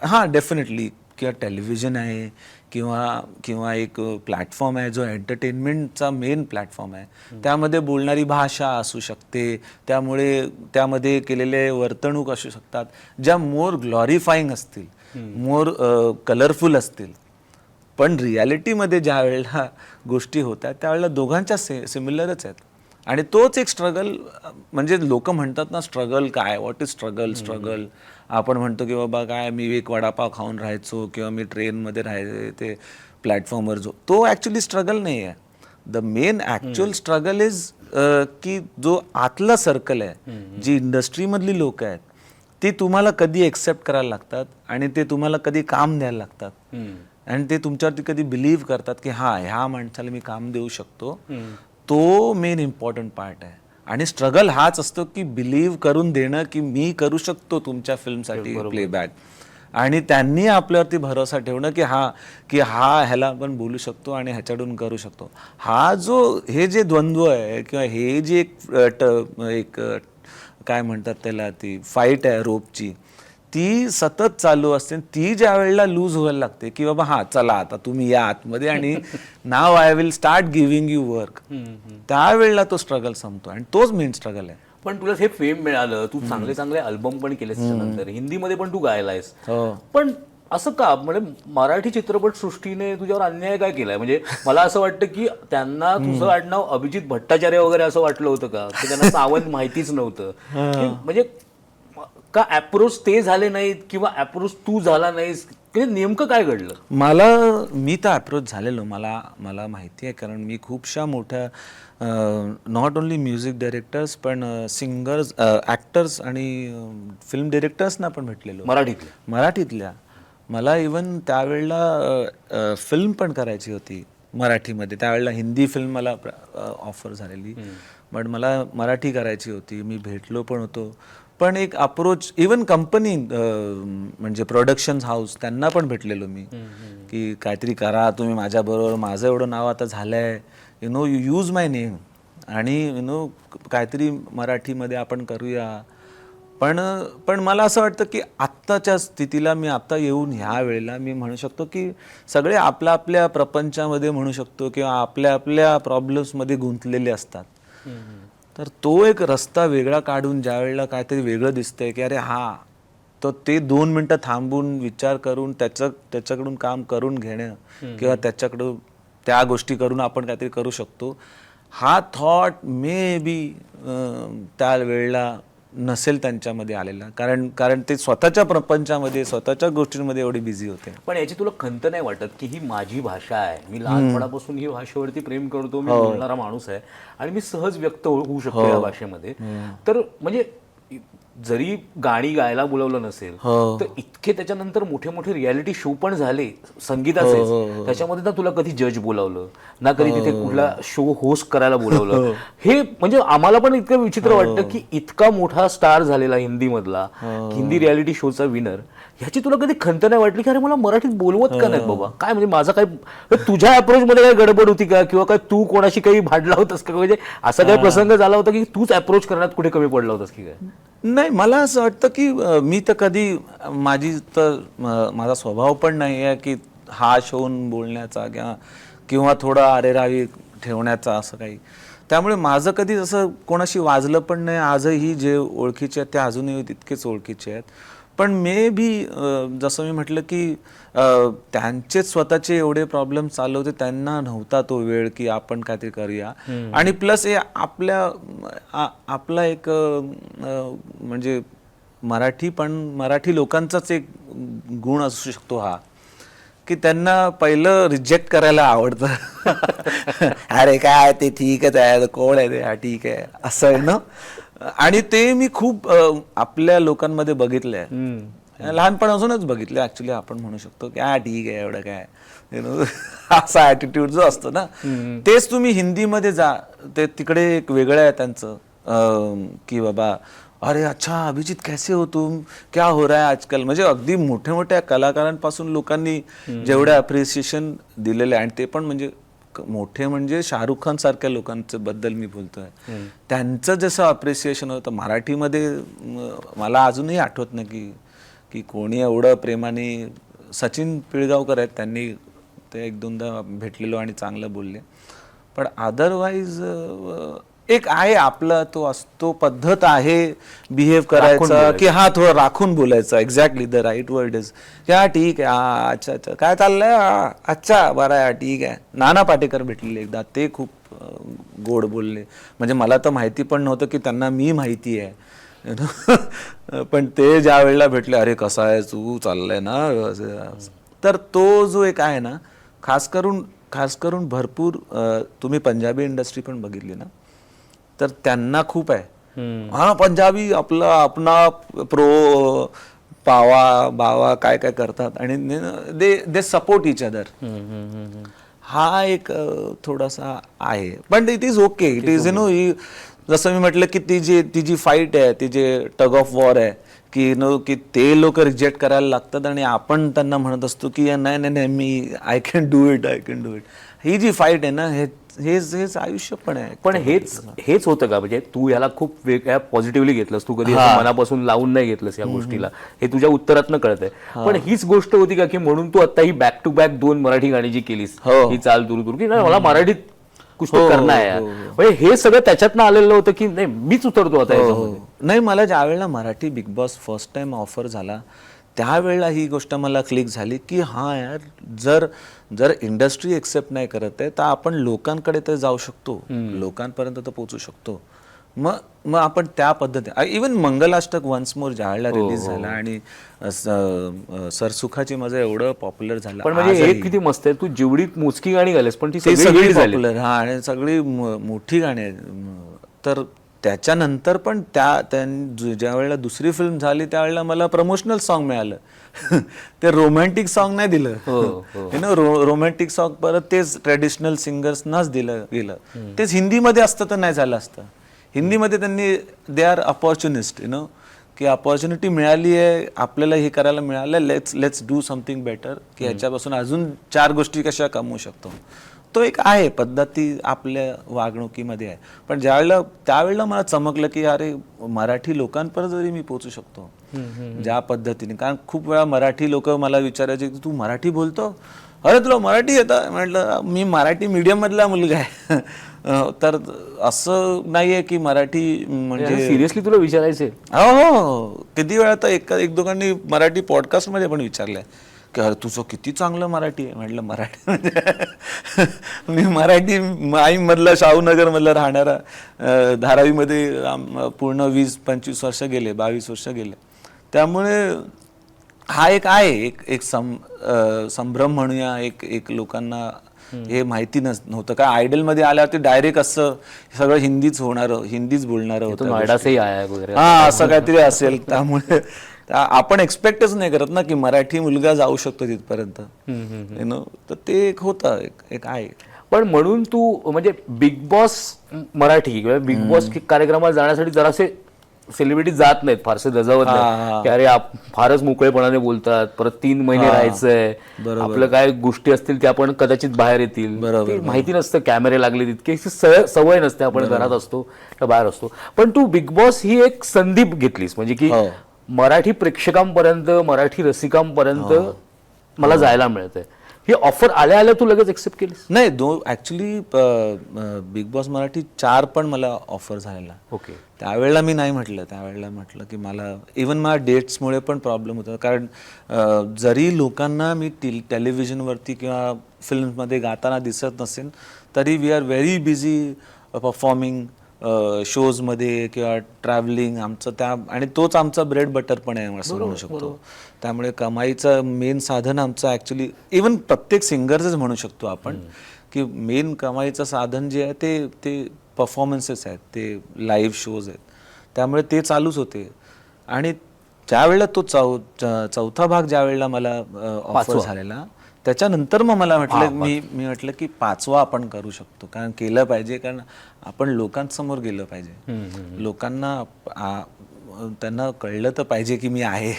हां डेफिनेटली किंवा टेलिव्हिजन आहे किंवा किंवा एक प्लॅटफॉर्म आहे जो एंटरटेनमेंटचा मेन प्लॅटफॉर्म आहे. त्यामध्ये बोलणारी भाषा असू शकते त्यामुळे त्यामध्ये केलेले वर्तणूक असू शकतात ज्या मोर ग्लॉरिफाईंग असतील मोर कलरफुल असतील. पण रियालिटीमध्ये ज्या वेळेला गोष्टी होतात त्यावेळेला दोघांच्या सिमिलरच आहेत. आणि तोच एक स्ट्रगल म्हणजे लोक म्हणतात ना स्ट्रगल काय व्हॉट इज स्ट्रगल आपण म्हणतो की बाबा काय मी एक वडापाव खाऊन राहायचो किंवा मी ट्रेनमध्ये राहायचे ते प्लॅटफॉर्मवर तो ॲक्च्युली स्ट्रगल नाही आहे. The main actual struggle is की जो आतला सर्कल आहे जी इंडस्ट्रीमधली लोक आहेत ती तुम्हाला कधी एक्सेप्ट करायला लागतात आणि ते तुम्हाला कधी काम द्यायला लागतात आणि ते तुमच्यावरती कधी बिलीव्ह करतात की हां ह्या माणसाला मी काम देऊ शकतो. तो मेन इम्पॉर्टंट पार्ट आहे. आणि स्ट्रगल हाच असतो की बिलीव्ह करून देणं की मी करू शकतो तुमच्या फिल्मसाठी प्लेबॅक आणि त्यांनी आपल्यावरती भरोसा ठेवणं की हा ह्याला आपण बोलू शकतो आणि ह्याच्याकडून करू शकतो. हा जो हे जे द्वंद्व आहे किंवा हे जे एक काय म्हणतात त्याला ती फाईट आहे रोपची ती सतत चालू असते. ती ज्या वेळेला लूज व्हायला लागते की बाबा हां चला आता तुम्ही या आतमध्ये आणि नाव I will start giving you work त्यावेळेला तो स्ट्रगल संपतो आणि तोच मेन स्ट्रगल आहे. पण तुला हे फेम मिळालं तू चांगले चांगले अल्बम पण केलेस त्याच्यानंतर हिंदीमध्ये पण तू गायलायस. पण असं का म्हणजे मराठी चित्रपट सृष्टीने तुझ्यावर अन्याय काय केलाय. म्हणजे मला असं वाटतं की त्यांना तुझं आडनाव अभिजित भट्टाचार्य वगैरे असं वाटलं होतं का की त्यांना सावंत माहितीच नव्हतं म्हणजे का अप्रोच ते झाले नाहीत किंवा अप्रोच तू झाला नाहीस नेमकं काय घडलं. मी तर अप्रोच झालेलो मला माहिती आहे कारण मी खूपशा मोठ्या नॉट ओन्ली म्युझिक डायरेक्टर्स पण सिंगर्स ॲक्टर्स आणि फिल्म डिरेक्टर्सना पण भेटलेलो मराठीतल्या. मला इवन त्यावेळेला फिल्म पण करायची होती मराठीमध्ये. त्यावेळेला हिंदी फिल्म मला ऑफर झालेली बट मला मराठी करायची होती. मी भेटलो पण होतो. पण एक अप्रोच इवन कंपनी म्हणजे प्रोडक्शन हाऊस त्यांना पण भेटलेलो मी की काहीतरी करा तुम्ही माझ्याबरोबर माझं एवढं नाव आता झालं आहे यू यूज माय नेम आणि काहीतरी मराठीमध्ये आपण करूया. पण मला असं वाटतं की आत्ताच्या स्थितीला मी आता येऊन ह्या वेळेला मी म्हणू शकतो की सगळे आपल्या आपल्या प्रपंचामध्ये म्हणू शकतो किंवा आपल्या आपल्या प्रॉब्लेम्समध्ये गुंतलेले असतात. तर तो एक रस्ता वेगळा काढून ज्या वेळेला काहीतरी वेगळं दिसतंय की अरे हां तर ते 2 मिनटं थांबून विचार करून त्याच्याकडून काम करून घेणं किंवा त्याच्याकडून त्या गोष्टी करून आपण काहीतरी करू शकतो हा थॉट मे बी त्या वेळेला नसेल त्यांच्यामध्ये आलेला कारण ते स्वतःच्या प्रपंचामध्ये स्वतःच्या गोष्टींमध्ये एवढे बिझी होते. पण याची तुला खंत नाही वाटत की ही माझी भाषा आहे मी लहानपणापासून ही भाषेवरती प्रेम करतो मी बोलणारा माणूस आहे आणि मी सहज व्यक्त होऊ शकतो या भाषेमध्ये. तर म्हणजे जरी गाणी गायला बोलवलं नसेल तर इतके त्याच्यानंतर मोठे मोठे रियालिटी शो पण झाले संगीताचे त्याच्यामध्ये ना तुला कधी जज बोलावलं ना कधी तिथे कुठला शो होस्ट करायला बोलावलं. हे म्हणजे आम्हाला पण इतकं विचित्र वाटतं की इतका मोठा स्टार झालेला हिंदी मधला हिंदी रियालिटी शोचा विनर ह्याची तुला कधी खंत नाही वाटली की अरे मला मराठीत बोलवत का नाही बाबा काय म्हणजे माझा काय तुझ्या अप्रोच मध्ये काही गडबड होती का किंवा काय तू कोणाशी काही भांडला होतास का म्हणजे असा काही प्रसंग झाला होता की तूच अप्रोच करण्यात कुठे कमी पडला होतास की काय. नाही मला असं वाटतं की मी तर कधी माझा स्वभाव पण नाही आहे की हा शोन बोलण्याचा किंवा थोडा अरेरावी ठेवण्याचा असं काही. त्यामुळे माझं कधी असं कोणाशी वाजलं पण नाही. आजही जे ओळखीचे आहेत ते अजूनही तितकेच ओळखीचे आहेत. पण मे बी जसं मी म्हटलं की त्यांचेच स्वतःचे एवढे प्रॉब्लेम चालू होते, त्यांना नव्हता तो वेळ की आपण काहीतरी करूया. आणि प्लस हे आपला एक म्हणजे मराठी लोकांचाच एक गुण असू शकतो हा, की त्यांना पहिलं रिजेक्ट करायला आवडतं. अरे काय ते ठीकच आहे, कोण आहे ते, हा ठीक आहे, असं आहे ना. आणि ते मी खूप आपल्या लोकांमध्ये बघितलं आहे, लहानपणापासूनच बघितलं ऍक्च्युली. आपण म्हणू शकतो की हा ठीक आहे, एवढं काय असा ऍटिट्यूड जो असतो ना, तेच तुम्ही हिंदीमध्ये जा, ते तिकडे एक वेगळं आहे त्यांचं, की बाबा अरे अच्छा अभिजीत कैसे हो तुम, क्या हो रहा है आजकल. म्हणजे अगदी मोठ्या मोठ्या कलाकारांपासून लोकांनी जेवढं अप्रिसिएशन दिलेलं आहे, आणि ते पण म्हणजे मोठे म्हणजे शाहरुख खान सारख्या लोकांचं बद्दल मी बोलतोय, त्यांचं जसं अप्रिसिएशन होतं मराठीमध्ये, मला अजूनही आठवत नाही की कोणी एवढं प्रेमाने. सचिन पिळगावकर आहेत, त्यांनी ते एक दोनदा भेटलेलो आणि चांगलं बोलले. पण अदरवाईज एक आहे आपलं, तो असतो पद्धत आहे बिहेव करायचा, की हा थोडं राखून बोलायचं. Exactly the right word is हा ठीक आहे, हा अच्छा अच्छा काय चाललंय, अच्छा बरं आहे, ठीक आहे. नाना पाटेकर भेटलेले एकदा, ते खूप गोड बोलले. म्हणजे मला तर माहिती पण नव्हतं की त्यांना मी माहिती आहे. पण ते ज्या वेळेला भेटले, अरे कसा आहे तू, चाललंय ना. तर तो जो एक आहे ना, खास करून भरपूर तुम्ही पंजाबी इंडस्ट्री पण बघितली ना, तर त्यांना खूप आहे, हा पंजाबी अपना प्रो पावा बावा काय काय करतात, आणि दे सपोर्ट इच अदर. हा एक थोडासा आहे. पण it is okay, it is he जसं मी म्हटलं की ती जी फाईट आहे, ती जे टग ऑफ वॉर आहे, की ते लोक रिजेक्ट करायला लागतात आणि आपण त्यांना म्हणत असतो की नाही नाही नाही मी आय कॅन डू इट. ही जी फाईट आहे ना, हेच आयुष्य पण आहे. पण हेच होतं का? म्हणजे तू याला खूप वेगळ्या पॉझिटिव्हली घेतलंस, तू कधी असं मनापासून लावून नाही घेतलंस या गोष्टीला, हे तुझ्या उत्तरातनं कळतंय. पण हीच गोष्ट होती का की म्हणून तू आता ही बॅक टू बॅक 2 मराठी गाणी जी केलीस, ही चाल दुरू दुरू, की नाही मला मराठीत कुछ तो करना है, म्हणजे हे सगळं त्याच्यातनं आलेलं होतं की नाही मीच उतरतो आता याच्यामध्ये? नाही, मला ज्या वेळेला Marathi big boss first time offer झाला, त्यावेळेला ही गोष्ट मला क्लिक झाली की हां यार, जर इंडस्ट्री एक्सेप्ट नाही करत आहे तर आपण लोकांकडे तर जाऊ शकतो, लोकांपर्यंत तर पोहोचू शकतो. मग आपण त्या पद्धतीने, इवन मंगलाष्टक वन्स मोर ज्या वेळेला रिलीज झाला आणि सरसुखाची मजा एवढं पॉप्युलर झालं. पण म्हणजे हे किती मस्त आहे, तू जेवढी मोजकी गाणी घालीस पण ती सगळी सगळी झाली. पॉप्युलर, हा, आणि सगळी मोठी गाणी आहेत. तर त्याच्यानंतर पण ज्या वेळेला दुसरी फिल्म झाली त्यावेळेला मला प्रमोशनल सॉन्ग मिळालं. ते रोमॅन्टिक सॉन्ग नाही दिलं, रोमॅन्टिक सॉन्ग परत तेच ट्रेडिशनल सिंगर्सनाच दिलं गेलं. तेच हिंदीमध्ये असतं तर नाही झालं असतं. हिंदीमध्ये त्यांनी दे आर अपॉर्च्युनिस्ट, की अपॉर्च्युनिटी मिळाली आहे आपल्याला, हे करायला मिळालं, लेट्स डू समथिंग बेटर, की ह्याच्यापासून अजून 4 गोष्टी कशा कमवू शकतो. तो एक आहे पद्धती आपल्या वागणुकीमध्ये आहे. पण त्यावेळेला मला चमकलं की अरे मराठी लोकांपर्यंत जरी मी पोहोचू शकतो ज्या पद्धतीने. कारण खूप वेळा मराठी लोक मला विचारायचे की तू मराठी बोलतो, अरे तुला मराठी येतं? म्हटलं मी मराठी मीडियम मधला मुलगा आहे. तर असं नाहीये की मराठी म्हणजे सिरियसली तुला विचारायचे? हो, किती वेळा तर एक दोघांनी मराठी पॉडकास्ट मध्ये पण विचारलंय की अरे तुझं किती चांगलं मराठी आहे. म्हटलं मराठी म्हणजे मी मराठी मधला शाहूनगर मधला राहणारा, धारावीमध्ये पूर्ण 20-25 वर्ष गेले, 22 वर्ष गेले. त्यामुळे हा एक आहे, एक संभ्रम म्हणूया, एक लोकांना हे माहिती नव्हतं. का आयडलमध्ये आल्यावरती डायरेक्ट असं सगळं हिंदीच होणारं, हिंदीच बोलणारं होतं, हा असं काहीतरी असेल. त्यामुळे आपण एक्सपेक्टच नाही करत ना की मराठी मुलगा जाऊ शकतो तिथपर्यंत, तर ते एक होतं, एक आहे. पण म्हणून तू म्हणजे बिग बॉस मराठी किंवा बिग बॉस कार्यक्रमात जाण्यासाठी जरासे सेलिब्रिटी जात नाहीत, फारसे दजावत नाही की अरे फारच मोकळेपणाने बोलतात, परत 3 महिने राहायचंय, आपलं काय गोष्टी असतील त्या पण कदाचित बाहेर येतील, माहिती नसतं, कॅमेरे लागले तितके, सवय नसते, आपण घरात असतो का बाहेर असतो. पण तू बिग बॉस ही एक संधी घेतलीस, म्हणजे की मराठी प्रेक्षकांपर्यंत, मराठी रसिकांपर्यंत मला जायला मिळतंय. ही ऑफर आल्या आल्या तू लगेच एक्सेप्ट केलीस? नाही, ॲक्च्युली बिग बॉस मराठी 4 पण मला ऑफर झालेला. ओके. त्यावेळेला मी नाही म्हटलं. त्यावेळेला म्हटलं की मला इवन माझ्या डेट्समुळे पण प्रॉब्लेम होता. कारण जरी लोकांना मी टेलिव्हिजनवरती किंवा फिल्ममध्ये गाताना दिसत नसेल तरी we are very busy performing शोजमध्ये किंवा ट्रॅव्हलिंग आमचं आणि तोच आमचा ब्रेड बटर पण आहे असं म्हणू शकतो. त्यामुळे कमाईचं मेन साधन आमचं ॲक्च्युली इवन प्रत्येक सिंगरचंच म्हणू शकतो आपण की मेन कमाईचं साधन जे आहे ते परफॉर्मन्सेस आहेत, ते लाईव्ह शोज आहेत. त्यामुळे ते चालूच होते. आणि ज्यावेळेला तो चौथा भाग ज्यावेळेला मला ऑफर झालेला त्याच्यानंतर मग मला म्हटलं मी म्हटलं की 5वा आपण करू शकतो. कारण केलं पाहिजे, कारण आपण लोकांसमोर गेलं पाहिजे. लोकांना त्यांना कळलं तर पाहिजे की मी आहे.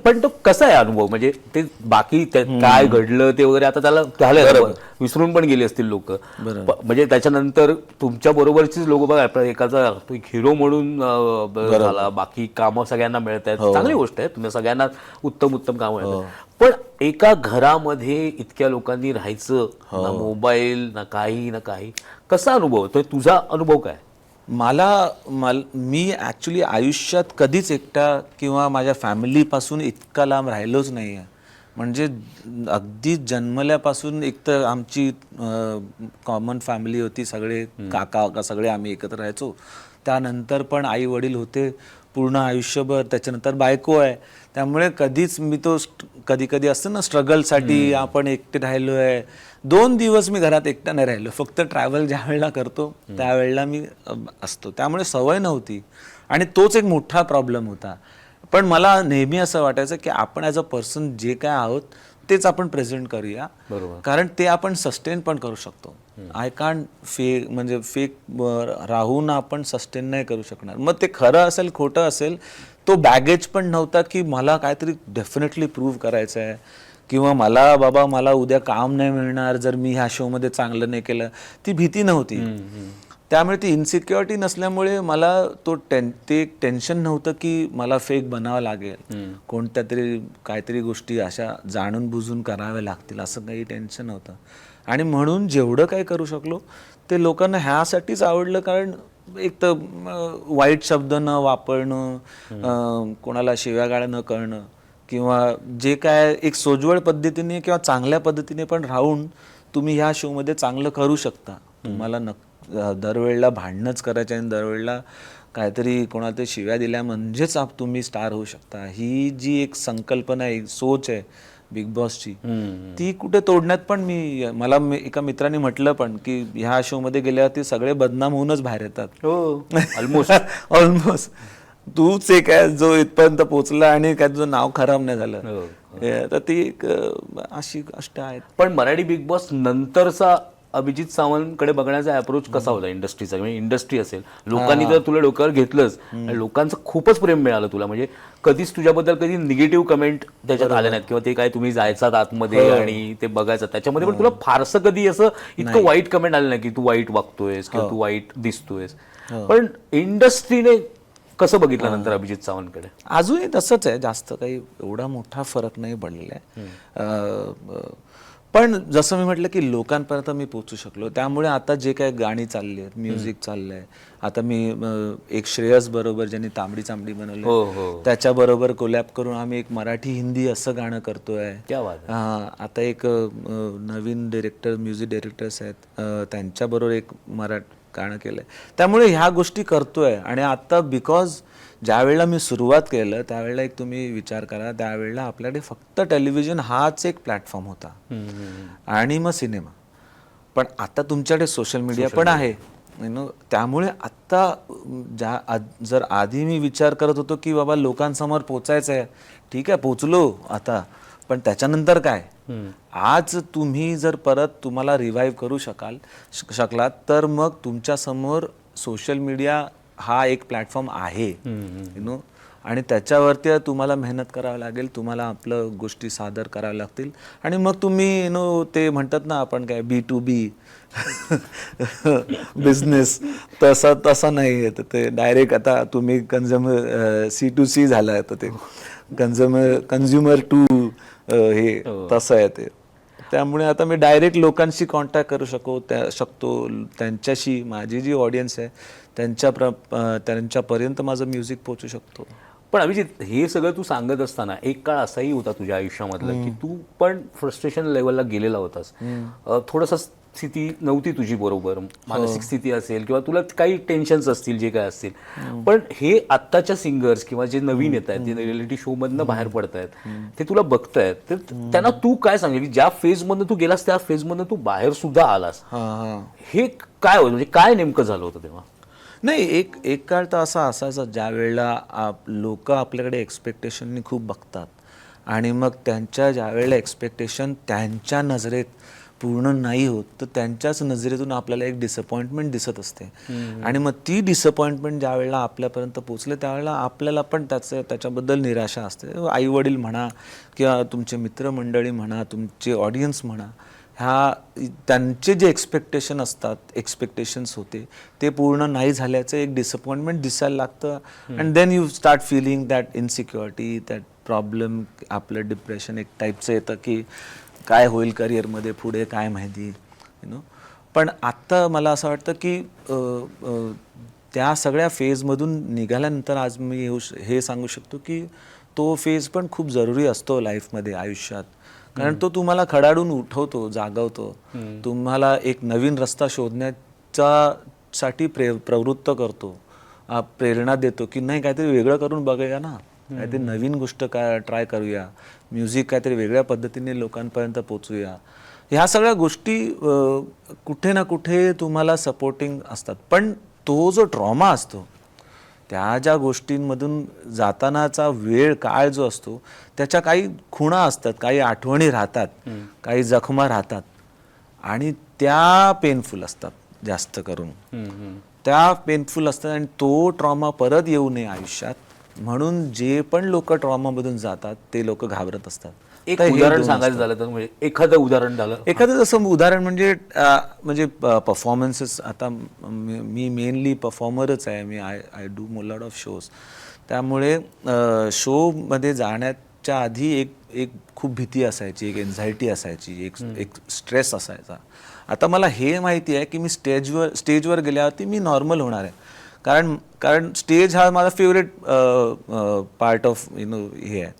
पण तो कसा आहे अनुभव, म्हणजे ते बाकी काय घडलं ते वगैरे आता त्याला झालं, विसरून पण गेले असतील लोक. म्हणजे त्याच्यानंतर तुमच्या बरोबरचीच लोक बघा, एकाचा हिरो म्हणून झाला, बाकी कामं सगळ्यांना मिळत आहेत, चांगली गोष्ट आहे, तुम्ही सगळ्यांना उत्तम उत्तम कामं मिळतात. पण एका घरामध्ये इतक्या लोकांनी राहायचं, ना मोबाईल ना काही, कसा अनुभव तो, तुझा अनुभव काय? मी ॲक्च्युली आयुष्यात कधीच एकटा किंवा माझ्या फॅमिलीपासून इतका लांब राहिलोच नाही आहे. म्हणजे अगदी जन्मल्यापासून एक तर आमची कॉमन फॅमिली होती, सगळे काका सगळे आम्ही एकत्र राहायचो. त्यानंतर पण आई वडील होते पूर्ण आयुष्यभर, त्याच्यानंतर बायको आहे. त्यामुळे कधीच मी तो कधी असतं ना स्ट्रगलसाठी आपण एकटे राहिलो आहे. 2 दिवस मी घरात एकटा नाही राहिलो. फक्त ट्रॅव्हल ज्या वेळेला करतो त्यावेळेला मी असतो. त्यामुळे सवय नव्हती आणि तोच एक मोठा प्रॉब्लेम होता. पण मला नेहमी असं वाटायचं की आपण ॲज अ पर्सन जे काय आहोत तेच आपण प्रेझेंट करूया, कारण ते आपण सस्टेन पण करू शकतो. आय कांट फेक राहून आपण सस्टेन नाही करू शकणार. मग ते खरं असेल खोटं असेल, तो बॅगेज पण नव्हता की मला काहीतरी डेफिनेटली प्रूव्ह करायचं आहे किंवा मला उद्या काम नाही मिळणार जर मी ह्या शोमध्ये चांगलं नाही केलं, ती भीती नव्हती. त्यामुळे ती इन्सिक्युरिटी नसल्यामुळे मला ते टेन्शन नव्हतं की मला फेक बनावं लागेल, कोणत्या तरी काहीतरी गोष्टी अशा जाणून बुजून कराव्या लागतील, असं काही टेन्शन नव्हतं. आणि म्हणून जेवढं काही करू शकलो ते लोकांना ह्यासाठीच आवडलं, कारण एक तर वाईट शब्द न वापरणं, कोणाला शिव्यागाळ्या न करणं, किंवा जे काय एक सोज्वळ पद्धतीने किंवा चांगल्या पद्धतीने पण राहून तुम्ही ह्या शोमध्ये चांगलं करू शकता. तुम्हाला दरवेळेला भांडणंच करायचं आणि दरवेळेला काहीतरी कोणाला तरी शिव्या दिल्या म्हणजेच तुम्ही स्टार होऊ शकता, ही जी एक संकल्पना आहे, सोच आहे बिग बॉसची, ती कुठे तोडण्यात पण मला एका मित्राने म्हटलं पण की ह्या शोमध्ये गेल्यावरती सगळे बदनाम होऊनच बाहेर येतात. ऑलमोस्ट तूच एक आहे जो इथपर्यंत पोहोचला आणि काय तुझं नाव खराब नाही झालं. तर ती एक अशी गोष्ट आहे. पण मराठी बिग बॉस नंतरचा अभिजित सावंतकडे बघण्याचा अप्रोच कसा होता इंडस्ट्रीचा? म्हणजे इंडस्ट्री असेल, लोकांनी तर तुला डोक्यावर घेतलंच, लोकांचं खूपच प्रेम मिळालं तुला, म्हणजे कधीच तुझ्याबद्दल कधी निगेटिव्ह कमेंट त्याच्यात आल्या नाहीत, किंवा ते काय तुम्ही जायचात आतमध्ये आणि ते बघायचं त्याच्यामध्ये पण तुला फारसं कधी असं इतकं वाईट कमेंट आलं नाही की तू वाईट वागतोयस किंवा तू वाईट दिसतोयस. पण इंडस्ट्रीने कसं बघितलं नंतर अभिजित सावंतकडे? अजूनही तसंच आहे, जास्त काही एवढा मोठा फरक नाही पडलेला आहे. पण जसं मी म्हटलं की लोकांपर्यंत मी पोहोचू शकलो, त्यामुळे आता जे काही गाणी चालली आहेत, म्युझिक चाललंय, आता मी एक श्रेयस बरोबर ज्यांनी तांबडी चांबडी बनवली त्याच्याबरोबर कोलॅब करून आम्ही एक मराठी हिंदी असं गाणं करतोय. आता एक नवीन म्युझिक डायरेक्टर्स आहेत, त्यांच्याबरोबर एक गाणं केलंय. त्यामुळे ह्या गोष्टी करतोय. आणि आता बिकॉज ज्या वेळेला मी सुरुवात केलं त्यावेळेला एक तुम्ही विचार करा, त्यावेळेला आपल्याकडे फक्त टेलिव्हिजन हाच एक प्लॅटफॉर्म होता आणि मग सिनेमा. पण आता तुमच्याकडे सोशल मीडिया पण आहे. त्यामुळे आत्ता जर आधी मी विचार करत होतो की बाबा लोकांसमोर पोचायचं आहे, ठीक आहे पोचलो आता, पण त्याच्यानंतर काय? आज तुम्ही जर परत तुम्हाला रिवाईव्ह करू शकलात तर मग तुमच्या समोर सोशल मीडिया हा एक प्लॅटफॉर्म आहे, आणि त्याच्यावरती तुम्हाला मेहनत करावी लागेल, तुम्हाला आपलं गोष्टी सादर कराव्या लागतील. आणि मग तुम्ही ते म्हणतात ना आपण काय B2B बिझनेस, तसा नाही आहे. ते डायरेक्ट आता तुम्ही कन्झ्युमर C2C झालं आहे, तर ते कन्झ्युमर टू हे तसं आहे ते. त्यामुळे आता मी डायरेक्ट लोकांशी कॉन्टॅक्ट करू शकतो त्यांच्याशी, माझी जी ऑडियन्स आहे त्यांच्यापर्यंत माझं म्युझिक पोहोचू शकतो. पण अभिजित, हे सगळं तू सांगत असताना एक काळ असाही होता तुझ्या आयुष्यामधला की तू पण फ्रस्ट्रेशन लेवलला गेलेला होतास. थोडंसं स्थिती नव्हती तुझी बरोबर, मानसिक स्थिती असेल किंवा तुला काही टेन्शन्स असतील जे काय असतील. पण हे आत्ताच्या सिंगर्स किंवा जे नवीन येत आहेत, जे रियालिटी शो मधनं बाहेर पडत आहेत, ते तुला बघतायत, तर त्यांना तू काय सांगेल की ज्या फेजमधनं तू गेलास त्या फेजमधनं तू बाहेर सुद्धा आलास, हे काय होतं, म्हणजे काय नेमकं झालं होतं तेव्हा? नाही, एक काळ तर असा असायचा ज्या वेळेला लोक आपल्याकडे एक्सपेक्टेशननी खूप बघतात आणि मग त्यांच्या ज्या वेळेला एक्सपेक्टेशन त्यांच्या नजरेत पूर्ण नाही होत तर त्यांच्याच नजरेतून आपल्याला एक डिसअपॉइंटमेंट दिसत असते. आणि मग ती डिसअपॉइंटमेंट ज्या वेळेला आपल्यापर्यंत पोचले त्यावेळेला आपल्याला पण त्याच्याबद्दल निराशा असते. आई वडील म्हणा किंवा तुमचे मित्रमंडळी म्हणा, तुमचे ऑडियन्स म्हणा, त्यांचे जे एक्सपेक्टेशन्स होते ते पूर्ण नाही झाल्याचं एक डिसअपॉइंटमेंट दिसायला लागतं. And then you start feeling that insecurity, that problem, आपलं डिप्रेशन एक टाईपचं येतं की काय होईल करिअरमध्ये पुढे काय माहिती, पण आत्ता मला असं वाटतं की त्या सगळ्या फेजमधून निघाल्यानंतर आज मी हे सांगू शकतो की तो फेज पण खूप जरुरी असतो लाईफमध्ये, आयुष्यात. कारण तो तुम्हाला खडाडून उठवतो, जागवतो, तुम्हाला एक नवीन रस्ता शोधण्यासाठी प्रवृत्त करतो, प्रेरणा देतो की नाही काहीतरी वेगळं करून बघूया ना, काहीतरी नवीन गोष्ट ट्राय करूया, म्युझिक काहीतरी वेगळ्या पद्धतीने लोकांपर्यंत पोचूया. ह्या सगळ्या गोष्टी कुठे ना कुठे तुम्हाला सपोर्टिंग असतात. पण तो जो ट्रॉमा असतो, त्या ज्या गोष्टींमधून जातानाचा काळ जो असतो त्याच्या काही खुणा असतात, काही आठवणी राहतात, काही जखमा राहतात आणि त्या पेनफुल असतात जास्त करून. त्या पेनफुल असतात आणि तो ट्रॉमा परत येऊ नये आयुष्यात म्हणून जे पण लोक ट्रॉमामधून जातात ते लोक घाबरत असतात. एक उदाहरण सांगायचं झालं तर म्हणजे एखादं उदाहरण झालं, एखादं जसं उदाहरण म्हणजे परफॉर्मन्सेस. आता मी मेनली परफॉर्मरच आहे, I do lot of shows. त्यामुळे शोमध्ये जाण्याच्या आधी एक खूप भीती असायची, एक एन्झायटी असायची, एक स्ट्रेस असायचा. आता मला हे माहिती आहे की मी स्टेजवर गेल्यावरती मी नॉर्मल होणार आहे. कारण स्टेज हा माझा फेवरेट पार्ट ऑफ हे आहे.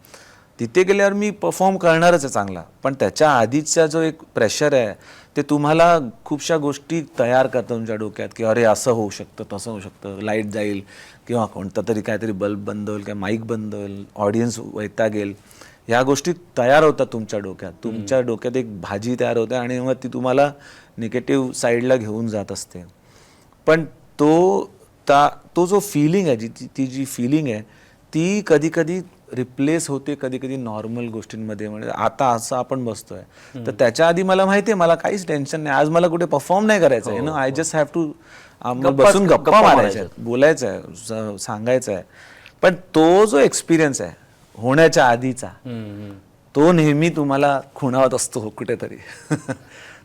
तिथे गेल्यावर मी परफॉर्म करणारच आहे चांगला. पण त्याच्या आधीचा जो एक प्रेशर आहे ते तुम्हाला खूपशा गोष्टी तयार करतं तुमच्या डोक्यात की अरे असं होऊ शकतं, तसं होऊ शकतं, लाईट जाईल किंवा कोणता तरी काहीतरी बल्ब बंद होईल किंवा माईक बंद होईल, ऑडियन्स वैतागेल. ह्या गोष्टी तयार होतात तुमच्या डोक्यात. तुमच्या डोक्यात एक भाजी तयार होते आणि मग ती तुम्हाला निगेटिव्ह साईडला घेऊन जात असते. पण तो जो फिलिंग आहे, ती जी फिलिंग आहे ती कधी कधी रिप्लेस होते कधी कधी नॉर्मल गोष्टींमध्ये. म्हणजे आता असं आपण बसतोय तर त्याच्या आधी मला माहिती आहे मला काहीच टेन्शन नाही, आज मला कुठे परफॉर्म नाही करायचं आहे, आय जस्ट हॅव टू बसून गप्पा मारायच्या आहेत, बोलायचं आहे, सांगायचं आहे. पण तो जो एक्सपिरियन्स आहे होण्याच्या आधीचा तो नेहमी तुम्हाला खुणावत असतो कुठेतरी.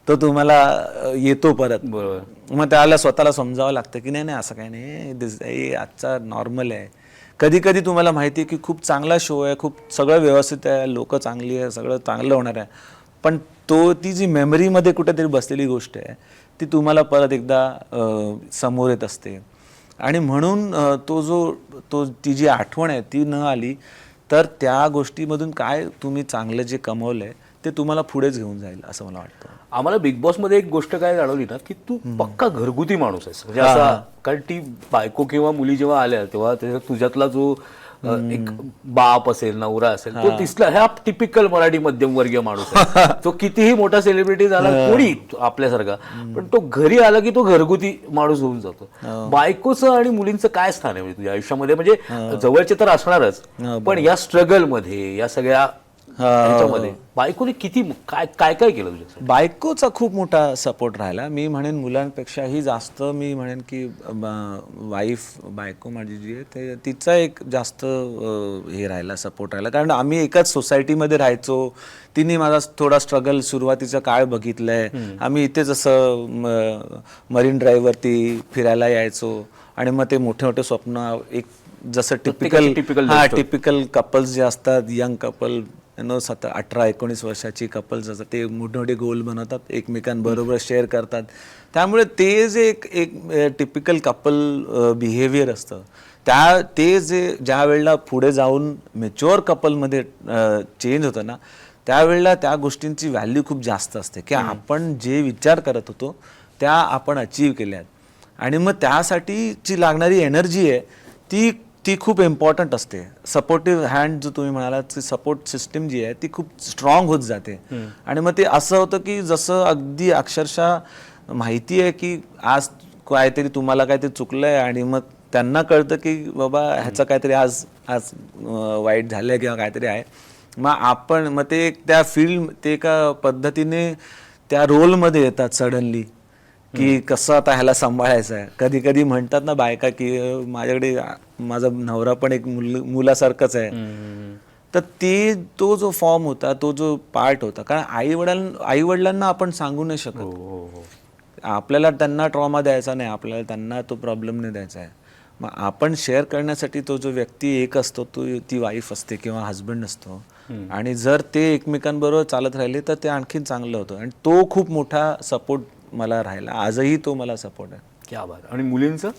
तो तुम्हाला येतो परत. मग त्याला स्वतःला समजावं लागतं की नाही असं काही नाही, आजचा नॉर्मल आहे. कधी कधी तुम्हाला माहिती आहे की खूप चांगला शो आहे, खूप सगळं व्यवस्थित आहे, लोक चांगली आहे, सगळं चांगलं होणार आहे. पण ती जी मेमरीमध्ये कुठेतरी बसलेली गोष्ट आहे ती तुम्हाला परत एकदा समोर येत असते. आणि म्हणून ती जी आठवण आहे ती न आली तर त्या गोष्टीमधून काय तुम्ही चांगलं जे कमवलं आहे ते तुम्हाला पुढेच घेऊन जाईल असं मला वाटतं. आम्हाला बिग बॉस मध्ये एक गोष्ट काय जाणवली ना की तू पक्का घरगुती माणूस आहेस. म्हणजे असा, कारण ती बायको किंवा मुली जेव्हा आल्या तेव्हा तुझ्यातला जो एक बाप असेल, नवरा असेल, तो दिसला ह्या टिपिकल मराठी मध्यमवर्गीय माणूस आहे. तो कितीही मोठा सेलिब्रिटी झाला कोणी आपल्यासारखा, पण तो घरी आला की तो घरगुती माणूस होऊन जातो. बायकोचं आणि मुलींचं काय स्थान आहे म्हणजे तुझ्या आयुष्यामध्ये? म्हणजे जवळचे तर असणारच, पण या स्ट्रगल मध्ये, या सगळ्या ह्याच्यामध्ये बायकोने किती काय काय काय केलं तुझ्यासाठी? बायकोचा खूप मोठा सपोर्ट राहिला. मी म्हणेन मुलांपेक्षाही जास्त मी म्हणेन की बायको माझी जी आहे तिचा एक जास्त हे राहिला, सपोर्ट राहिला. कारण आम्ही एकाच सोसायटीमध्ये राहायचो. तिने माझा थोडा स्ट्रगल सुरुवातीचा काळ बघितलाय. आम्ही इथे जसं मरीन ड्राईव्हवरती फिरायला यायचो आणि मग ते मोठे मोठे स्वप्न, एक जसं टिपिकल कपल्स जे असतात, यंग कपल 18-19 वर्षाची कपल्स असतात, ते मोठे मोठे गोल बनवतात, एकमेकांबरोबर शेअर करतात. त्यामुळे ते जे एक टिपिकल कपल बिहेवियर असतं, ते जे ज्या वेळेला पुढे जाऊन मॅच्युअर कपलमध्ये चेंज होतं ना, त्यावेळेला त्या गोष्टींची व्हॅल्यू खूप जास्त असते, की आपण जे विचार करत होतो त्या आपण अचीव केल्यात. आणि मग त्यासाठीची लागणारी एनर्जी आहे ती खूप इम्पॉर्टंट असते. सपोर्टिव्ह हँड जो तुम्ही म्हणालात, सपोर्ट सिस्टीम जी आहे ती खूप स्ट्रॉंग होत जाते. आणि मग ते असं होतं की जसं अगदी अक्षरशः माहिती आहे की आज काहीतरी तुम्हाला काहीतरी चुकलंय आणि मग त्यांना कळतं की बाबा ह्याचं काहीतरी आज वाईट झालंय किंवा काहीतरी आहे. मग ते त्या ते एका पद्धतीने त्या रोलमध्ये येतात सडनली, की कसं आता ह्याला सांभाळायचं आहे. कधी कधी म्हणतात ना बायका की माझ्याकडे माझा नवरा पण एक मुलासारखंच आहे. तर तो जो फॉर्म होता, तो जो पार्ट होता, कारण आई वडिलांना आपण सांगू नाही शकत. आपल्याला त्यांना ट्रॉमा द्यायचा नाही, आपल्याला त्यांना तो प्रॉब्लेम नाही द्यायचा आहे. मग आपण शेअर करण्यासाठी तो जो व्यक्ती एक असतो, ती वाईफ असते किंवा हस्बंड असतो. आणि जर ते एकमेकांबरोबर चालत राहिले तर ते आणखीन चांगलं होतं. आणि तो खूप मोठा सपोर्ट मला राहिला, आजही तो मला सपोर्ट आहे. क्या बात. आणि मुलींचं?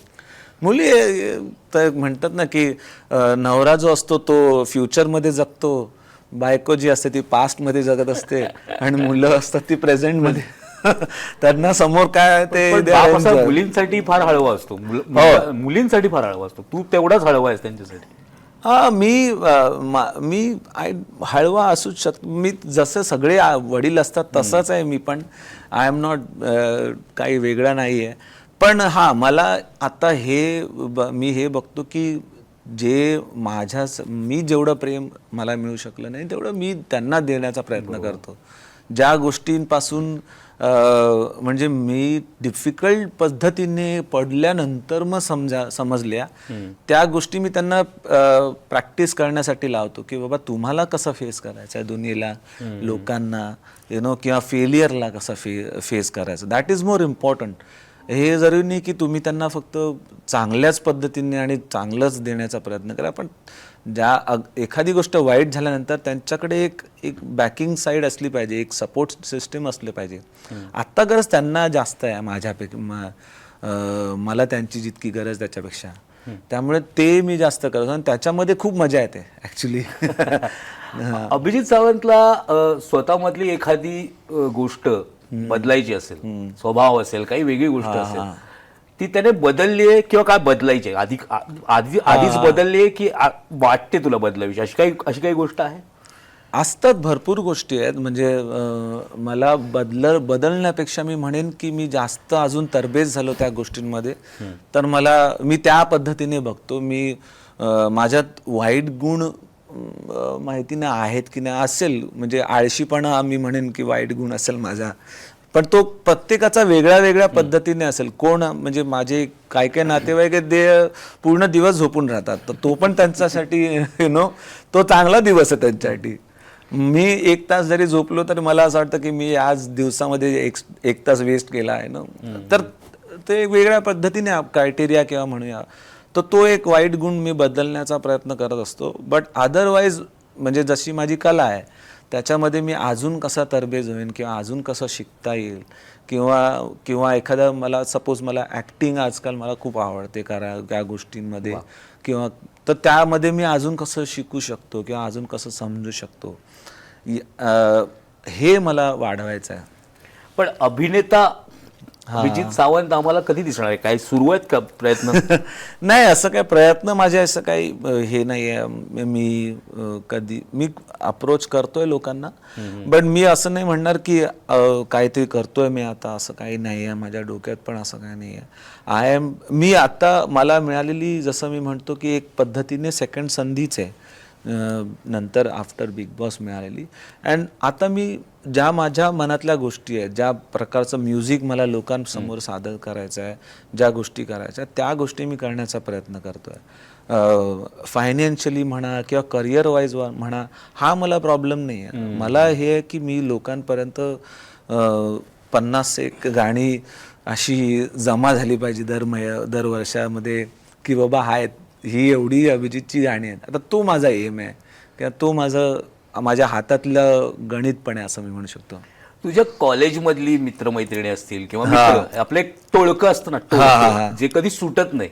मुली तर म्हणतात ना की नवरा जो असतो तो फ्युचरमध्ये जगतो, बायको जी असते ती पास्टमध्ये जगत असते, आणि मुलं असतात ती प्रेझेंटमध्ये. त्यांना समोर काय ते मुलींसाठी फार हळवा असतो, मुलींसाठी फार हळवा असतो. तू तेवढाच हळवा आहेस त्यांच्यासाठी. हा, मी हळवा असूच शकतो. मी जसं सगळे वडील असतात तसंच आहे मी पण. आय एम नॉट काही वेगळा नाही आहे. पण हा, मला आता मी हे बघतो की मी जेवढं प्रेम मला मिळू शकलं नाही तेवढं मी त्यांना देण्याचा प्रयत्न करतो. ज्या गोष्टींपासून म्हणजे मी डिफिकल्ट पद्धतीने पडल्यानंतर मग समजल्या त्या गोष्टी मी त्यांना प्रॅक्टिस करण्यासाठी लावतो, की बाबा तुम्हाला कसं फेस करायचं आहे दुनियेला, लोकांना, किंवा फेलियरला कसं फेस करायचं. That is more important. हे जरुरी नाही की तुम्ही त्यांना फक्त चांगल्याच पद्धतीने आणि चांगलंच देण्याचा प्रयत्न करा, पण एखादी गोष्ट वाईट झाल्यानंतर त्यांच्याकडे एक बॅकिंग साईड असली पाहिजे, एक सपोर्ट सिस्टीम असले पाहिजे. आत्ता गरज त्यांना जास्त आहे माझ्यापेक्षा, मला त्यांची जितकी गरज त्याच्यापेक्षा. त्यामुळे ते मी जास्त करतो आणि त्याच्यामध्ये खूप मजा येते ॲक्च्युली. अभिजित सावंतला स्वतःमधली एखादी गोष्ट बदलायची असेल, स्वभाव असेल, काही वेगळी गोष्ट असेल, ती त्याने बदलली आहे किंवा काय बदलायची आहे, आधीच बदलली आहे की वाटते तुला बदलावी, अशी काही गोष्ट आहे? असतात भरपूर गोष्टी आहेत. म्हणजे मला बदलण्यापेक्षा मी म्हणेन की मी जास्त अजून तरबेज झालो त्या गोष्टींमध्ये. तर मी त्या पद्धतीने बघतो. माझ्यात वाईट गुण माहिती नाही आहेत की नाही, असेल म्हणजे आळशीपणा मी म्हणेन की वाईट गुण असेल माझा, पण तो प्रत्येकाचा वेगळ्या पद्धतीने असेल. म्हणजे माझे काय नातेवाईक पूर्ण दिवस झोपून राहतात, तर तो पण त्यांच्यासाठी तो चांगला दिवस आहे त्यांच्यासाठी. मी 1 तास जरी झोपलो तर मला असं वाटतं की मी आज दिवसामध्ये 1 तास वेस्ट केला आहे ना. तर ते वेगळ्या पद्धतीने क्रायटेरिया किंवा म्हणूया, तर तो एक वाईट गुण मी बदलण्याचा प्रयत्न करत असतो. बट अदरवाईज म्हणजे जशी माझी कला आहे त्याच्यामध्ये मी अजून कसा तरबेज होईन किंवा अजून कसं शिकता येईल, किंवा एखादा मला ॲक्टिंग आजकाल मला खूप आवडते त्या गोष्टींमध्ये, किंवा तर त्यामध्ये मी अजून कसं शिकू शकतो किंवा अजून कसं समजू शकतो, हे मला वाढवायचं आहे. पण अभिनेता अभिजित सावंत आम्हाला कधी दिसणार आहे? काही सुरू आहेत का प्रयत्न? नाही, असं काही प्रयत्न माझे असं काही हे नाही आहे. मी अप्रोच करतोय लोकांना, बट मी असं नाही म्हणणार की काहीतरी करतोय मी आता, असं काही नाही आहे माझ्या डोक्यात, पण असं काही नाही आहे. मी आता मला मिळालेली, जसं मी म्हणतो की एक पद्धतीने सेकंड संधीच आहे नंतर आफ्टर बिग बॉस मिळालेली. अँड आता मी ज्या माझ्या मनातल्या गोष्टी आहेत, ज्या प्रकारचं म्युझिक मला लोकांसमोर सादर करायचं आहे, ज्या गोष्टी करायच्या त्या गोष्टी मी करण्याचा प्रयत्न करतोय. फायनान्शियली म्हणा किंवा करिअर वाईज म्हणा, हा मला प्रॉब्लेम नाही आहे. मला हे आहे की मी लोकांपर्यंत 50-1 गाणी अशी जमा झाली पाहिजे दर वर्षामध्ये, की बाबा ही एवढी अभिजितची गाणी आहेत. आता तो माझा एम आहे किंवा तो माझं माझ्या हातातलं गणित पण आहे असं मी म्हणू शकतो. तुझ्या कॉलेजमधली मित्रमैत्रिणी असतील किंवा मित्र आपलं एक टोळकं असतं ना, टोळकं, जे कधी सुटत नाही.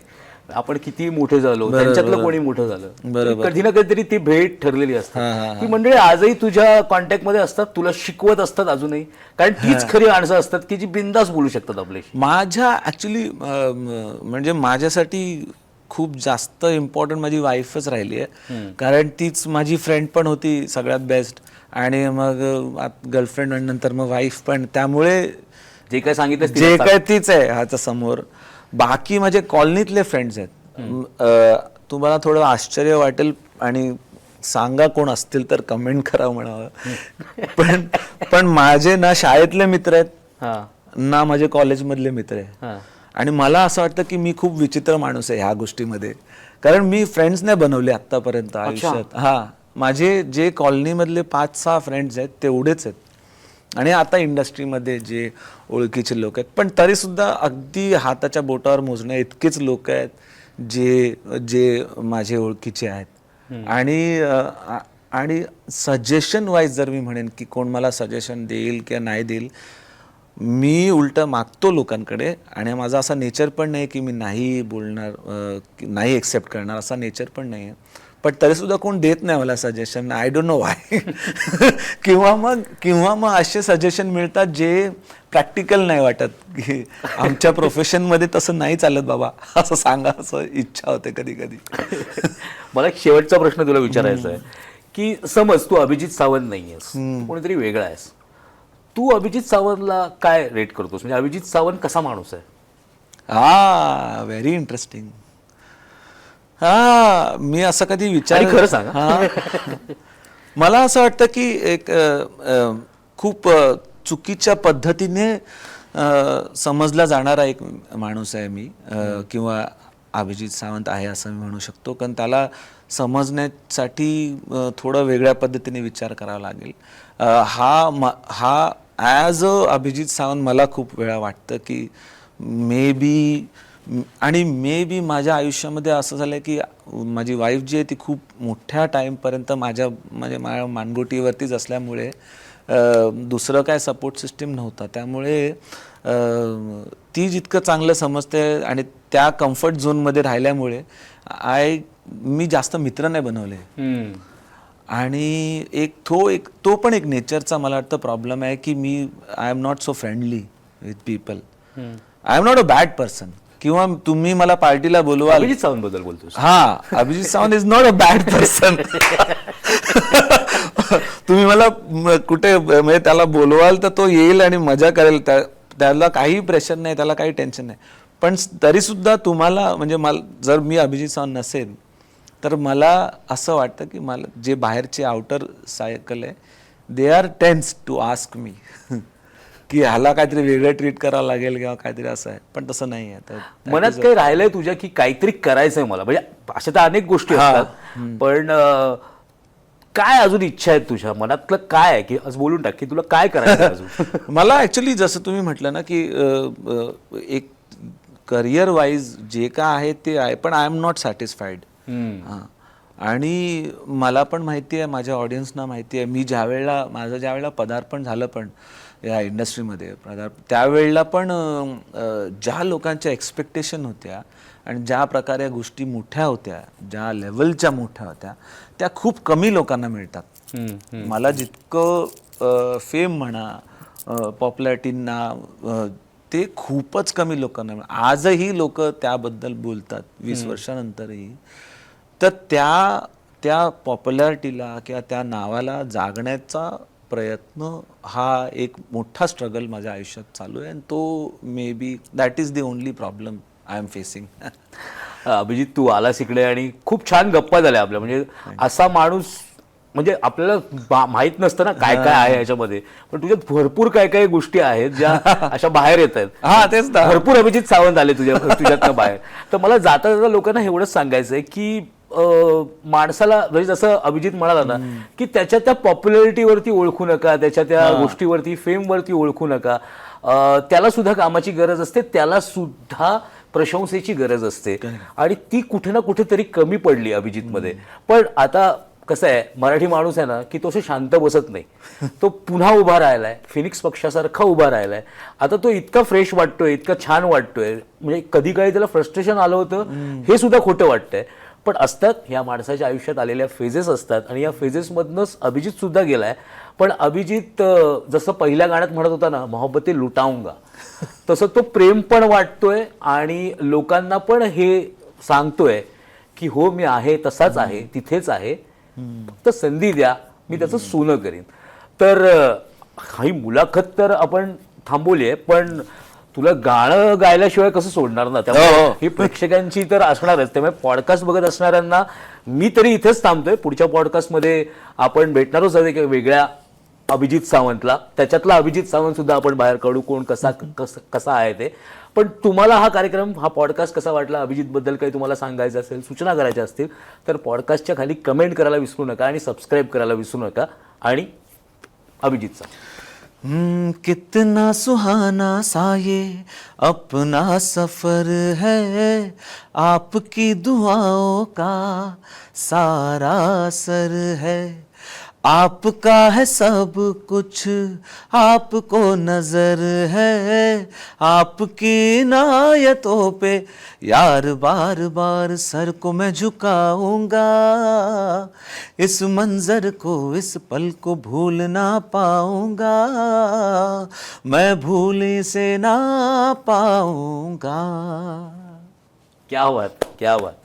आपण किती मोठे झालो, त्यांच्यातलं कोणी मोठं झालं, कधी ना कधीतरी ती भेट ठरलेली असते. ती मंडळी आजही तुझ्या कॉन्टॅक्ट मध्ये असतात, तुला शिकवत असतात अजूनही, कारण तीच खरी माणसं असतात की जी बिंदास बोलू शकतात आपल्याशी. माझ्या ऍक्च्युली म्हणजे माझ्यासाठी खूप जास्त इम्पॉर्टंट माझी वाईफच राहिली आहे, कारण तीच माझी फ्रेंड पण होती सगळ्यात बेस्ट, आणि मग गर्लफ्रेंड आणि नंतर मग वाईफ पण. त्यामुळे जे काय सांगितलं जे काय तीच आहे ह्याच्या समोर. बाकी माझे कॉलनीतले फ्रेंड्स आहेत. तुम्हाला थोडं आश्चर्य वाटेल आणि सांगा कोण असतील तर कमेंट करा म्हणावं, पण माझे ना शाळेतले मित्र आहेत ना माझे कॉलेजमधले मित्र आहेत. आणि मला असं वाटतं की मी खूप विचित्र माणूस आहे ह्या गोष्टीमध्ये, कारण मी फ्रेंड्स नाही बनवले आतापर्यंत आयुष्यात. माझे जे कॉलनीमधले 5-6 फ्रेंड्स आहेत तेवढेच आहेत, आणि आता इंडस्ट्रीमध्ये जे ओळखीचे लोक आहेत, पण तरी सुद्धा अगदी हाताच्या बोटावर मोजण्या इतकेच लोक आहेत जे माझे ओळखीचे आहेत. आणि सजेशन वाईज जर मी म्हणेन की कोण मला सजेशन देईल किंवा नाही देईल, मी उलटं मागतो लोकांकडे. आणि माझा असा नेचर पण नाही की मी नाही बोलणार, नाही एक्सेप्ट करणार, असा नेचर पण नाही आहे. पण तरीसुद्धा कोण देत नाही मला suggestion, I don't know Y. किंवा मग असे सजेशन मिळतात जे प्रॅक्टिकल नाही वाटत, की आमच्या प्रोफेशनमध्ये तसं नाही चालत बाबा, असं सांगा असं इच्छा होते कधी कधी. मला एक शेवटचा प्रश्न तुला विचारायचा आहे की समज तू अभिजित सावंत नाही आहेस, कोणीतरी वेगळा आहेस, तू अभिजित सावंतला काय रेट करतोस? म्हणजे अभिजित सावंत कसा माणूस आहे? Very interesting. मी असं कधी खरं सांग. मला असं वाटतं की एक खूप चुकीच्या पद्धतीने समजला जाणारा एक माणूस आहे मी, किंवा अभिजित सावंत आहे असं मी म्हणू शकतो, कारण त्याला समजण्यासाठी थोडं वेगळ्या पद्धतीने विचार करावा लागेल. हा ॲज अ अभिजित सावंत मला खूप वेळा वाटतं की मे बी माझ्या आयुष्यामध्ये असं झालं की माझी वाईफ जी आहे ती खूप मोठ्या टाईमपर्यंत माझ्या मानगुटीवरतीच असल्यामुळे दुसरं काय सपोर्ट सिस्टीम नव्हता. त्यामुळे ती जितकं चांगलं समजते आणि त्या कम्फर्ट झोनमध्ये राहिल्यामुळे मी जास्त मित्र नाही बनवले. आणि तो पण एक नेचरचा मला वाटतं प्रॉब्लेम आहे की I am not so friendly with people. I am not a bad person. किंवा तुम्ही मला पार्टीला बोलवा, अभिजित सावंत बद्दल बोलतोस? Abhijit Sawant is not a bad person. तुम्ही मला कुठे म्हणजे त्याला बोलवाल तर तो येईल आणि मजा करेल, त्याला काही प्रेशर नाही, त्याला काही टेन्शन नाही. पण तरी सुद्धा तुम्हाला म्हणजे जर मी अभिजित सावंत नसेल तर मला असं वाटतं की मला जे बाहेरचे आउटर सायकल आहे they are tends to ask me की ह्याला काहीतरी वेगळं ट्रीट करावं लागेल किंवा काहीतरी असं आहे. पण तसं नाही आहे. मनात काही राहिलंय तुझ्या की काहीतरी करायचंय मला? म्हणजे अशा तर अनेक गोष्टी असतात, पण काय अजून इच्छा आहे तुझ्या मनातलं? काय आहे की आज बोलून टाक की तुला काय करायचं अजून? मला ॲक्च्युली जसं तुम्ही म्हटलं ना की एक करिअर वाईज जे काय आहे ते आहे, पण आय एम नॉट सॅटिस्फाईड. आणि मला पण माहिती आहे, माझ्या ऑडियन्सना माहिती आहे, माझं ज्या वेळेला पदार्पण झालं पण या इंडस्ट्रीमध्ये त्यावेळेला पण ज्या लोकांच्या एक्सपेक्टेशन होत्या आणि ज्या प्रकारे गोष्टी मोठ्या होत्या, ज्या लेवलच्या मोठ्या होत्या, त्या खूप कमी लोकांना मिळतात. मला जितकं फेम म्हणा, पॉप्युलॅरिटींना ते खूपच कमी लोकांना मिळतात. आजही लोक त्याबद्दल बोलतात 20 वर्षानंतरही. तर त्या पॉप्युलॅरिटीला किंवा त्या नावाला जागण्याचा प्रयत्न हा एक मोठा स्ट्रगल माझ्या आयुष्यात चालू आहे, आणि तो may be that is the only problem I am facing. Abhijit, तू आलास इकडे आणि खूप छान गप्पा झाल्या आपल्या. म्हणजे असा माणूस म्हणजे आपल्याला माहित नसतं ना काय काय आहे याच्यामध्ये, पण तुझ्यात भरपूर काय काय गोष्टी आहेत ज्या अशा बाहेर येत आहेत. तेच भरपूर अभिजित सावंत आले तुझ्यातनं बाहेर. तर मला जाता जाता लोकांना एवढंच सांगायचंय की माणसाला म्हणजे जसं अभिजित म्हणाला ना की त्याच्या त्या पॉप्युलॅरिटीवरती ओळखू नका, त्याच्या त्या गोष्टीवरती, फेमवरती ओळखू नका. त्याला सुद्धा कामाची गरज असते, त्याला सुद्धा प्रशंसेची गरज असते, आणि ती कुठे ना कुठेतरी कमी पडली अभिजितमध्ये. पण आता कसं आहे मराठी माणूस आहे ना की तो असं शांत बसत नाही, तो पुन्हा उभा राहिलाय, फिनिक्स पक्षासारखा उभा राहिलाय. आता तो इतका फ्रेश वाटतोय, इतका छान वाटतोय, म्हणजे कधी काही त्याला फ्रस्ट्रेशन आलं होतं हे सुद्धा खोटं वाटतंय. पण असतात या माणसाच्या आयुष्यात आलेल्या फेजेस असतात आणि या फेजेसमधनंच अभिजित सुद्धा गेलाय. पण अभिजित जसं पहिल्या गाण्यात म्हणत होता ना, मोहब्बते लुटाऊंगा, तसं तो प्रेम पण वाटतोय आणि लोकांना पण हे सांगतोय की हो मी आहे तसाच आहे, तिथेच आहे, फक्त संधी द्या, मी त्याचं सोनं करीन. तर ही मुलाखत तर आपण थांबवली आहे, पण तुला गाणं गायल्याशिवाय कसं सोडणार ना, त्यामुळे ही प्रेक्षकांची तर असणारच. त्यामुळे पॉडकास्ट बघत असणाऱ्यांना मी तरी इथेच थांबतोय. पुढच्या पॉडकास्टमध्ये आपण भेटणारच आहे एका वेगळ्या अभिजित सावंतला, त्याच्यातला अभिजित सावंत सुद्धा आपण बाहेर काढू, कोण कसा आहे ते. पण तुम्हाला हा कार्यक्रम, हा पॉडकास्ट कसा वाटला, अभिजितबद्दल काही तुम्हाला सांगायचं असेल, सूचना करायच्या असतील तर पॉडकास्टच्या खाली कमेंट करायला विसरू नका आणि सबस्क्राईब करायला विसरू नका. आणि अभिजितचा कितना सुहाना सा ये अपना सफर है, आपकी दुआओं का सारा असर है, आपका है सब कुछ, आपको नजर है, आपकी इनायतों पे यार बार बार सर को मैं झुकाऊंगा, इस मंजर को, इस पल को भूल ना पाऊंगा, मैं भूल से ना पाऊंगा. क्या बात, क्या बात.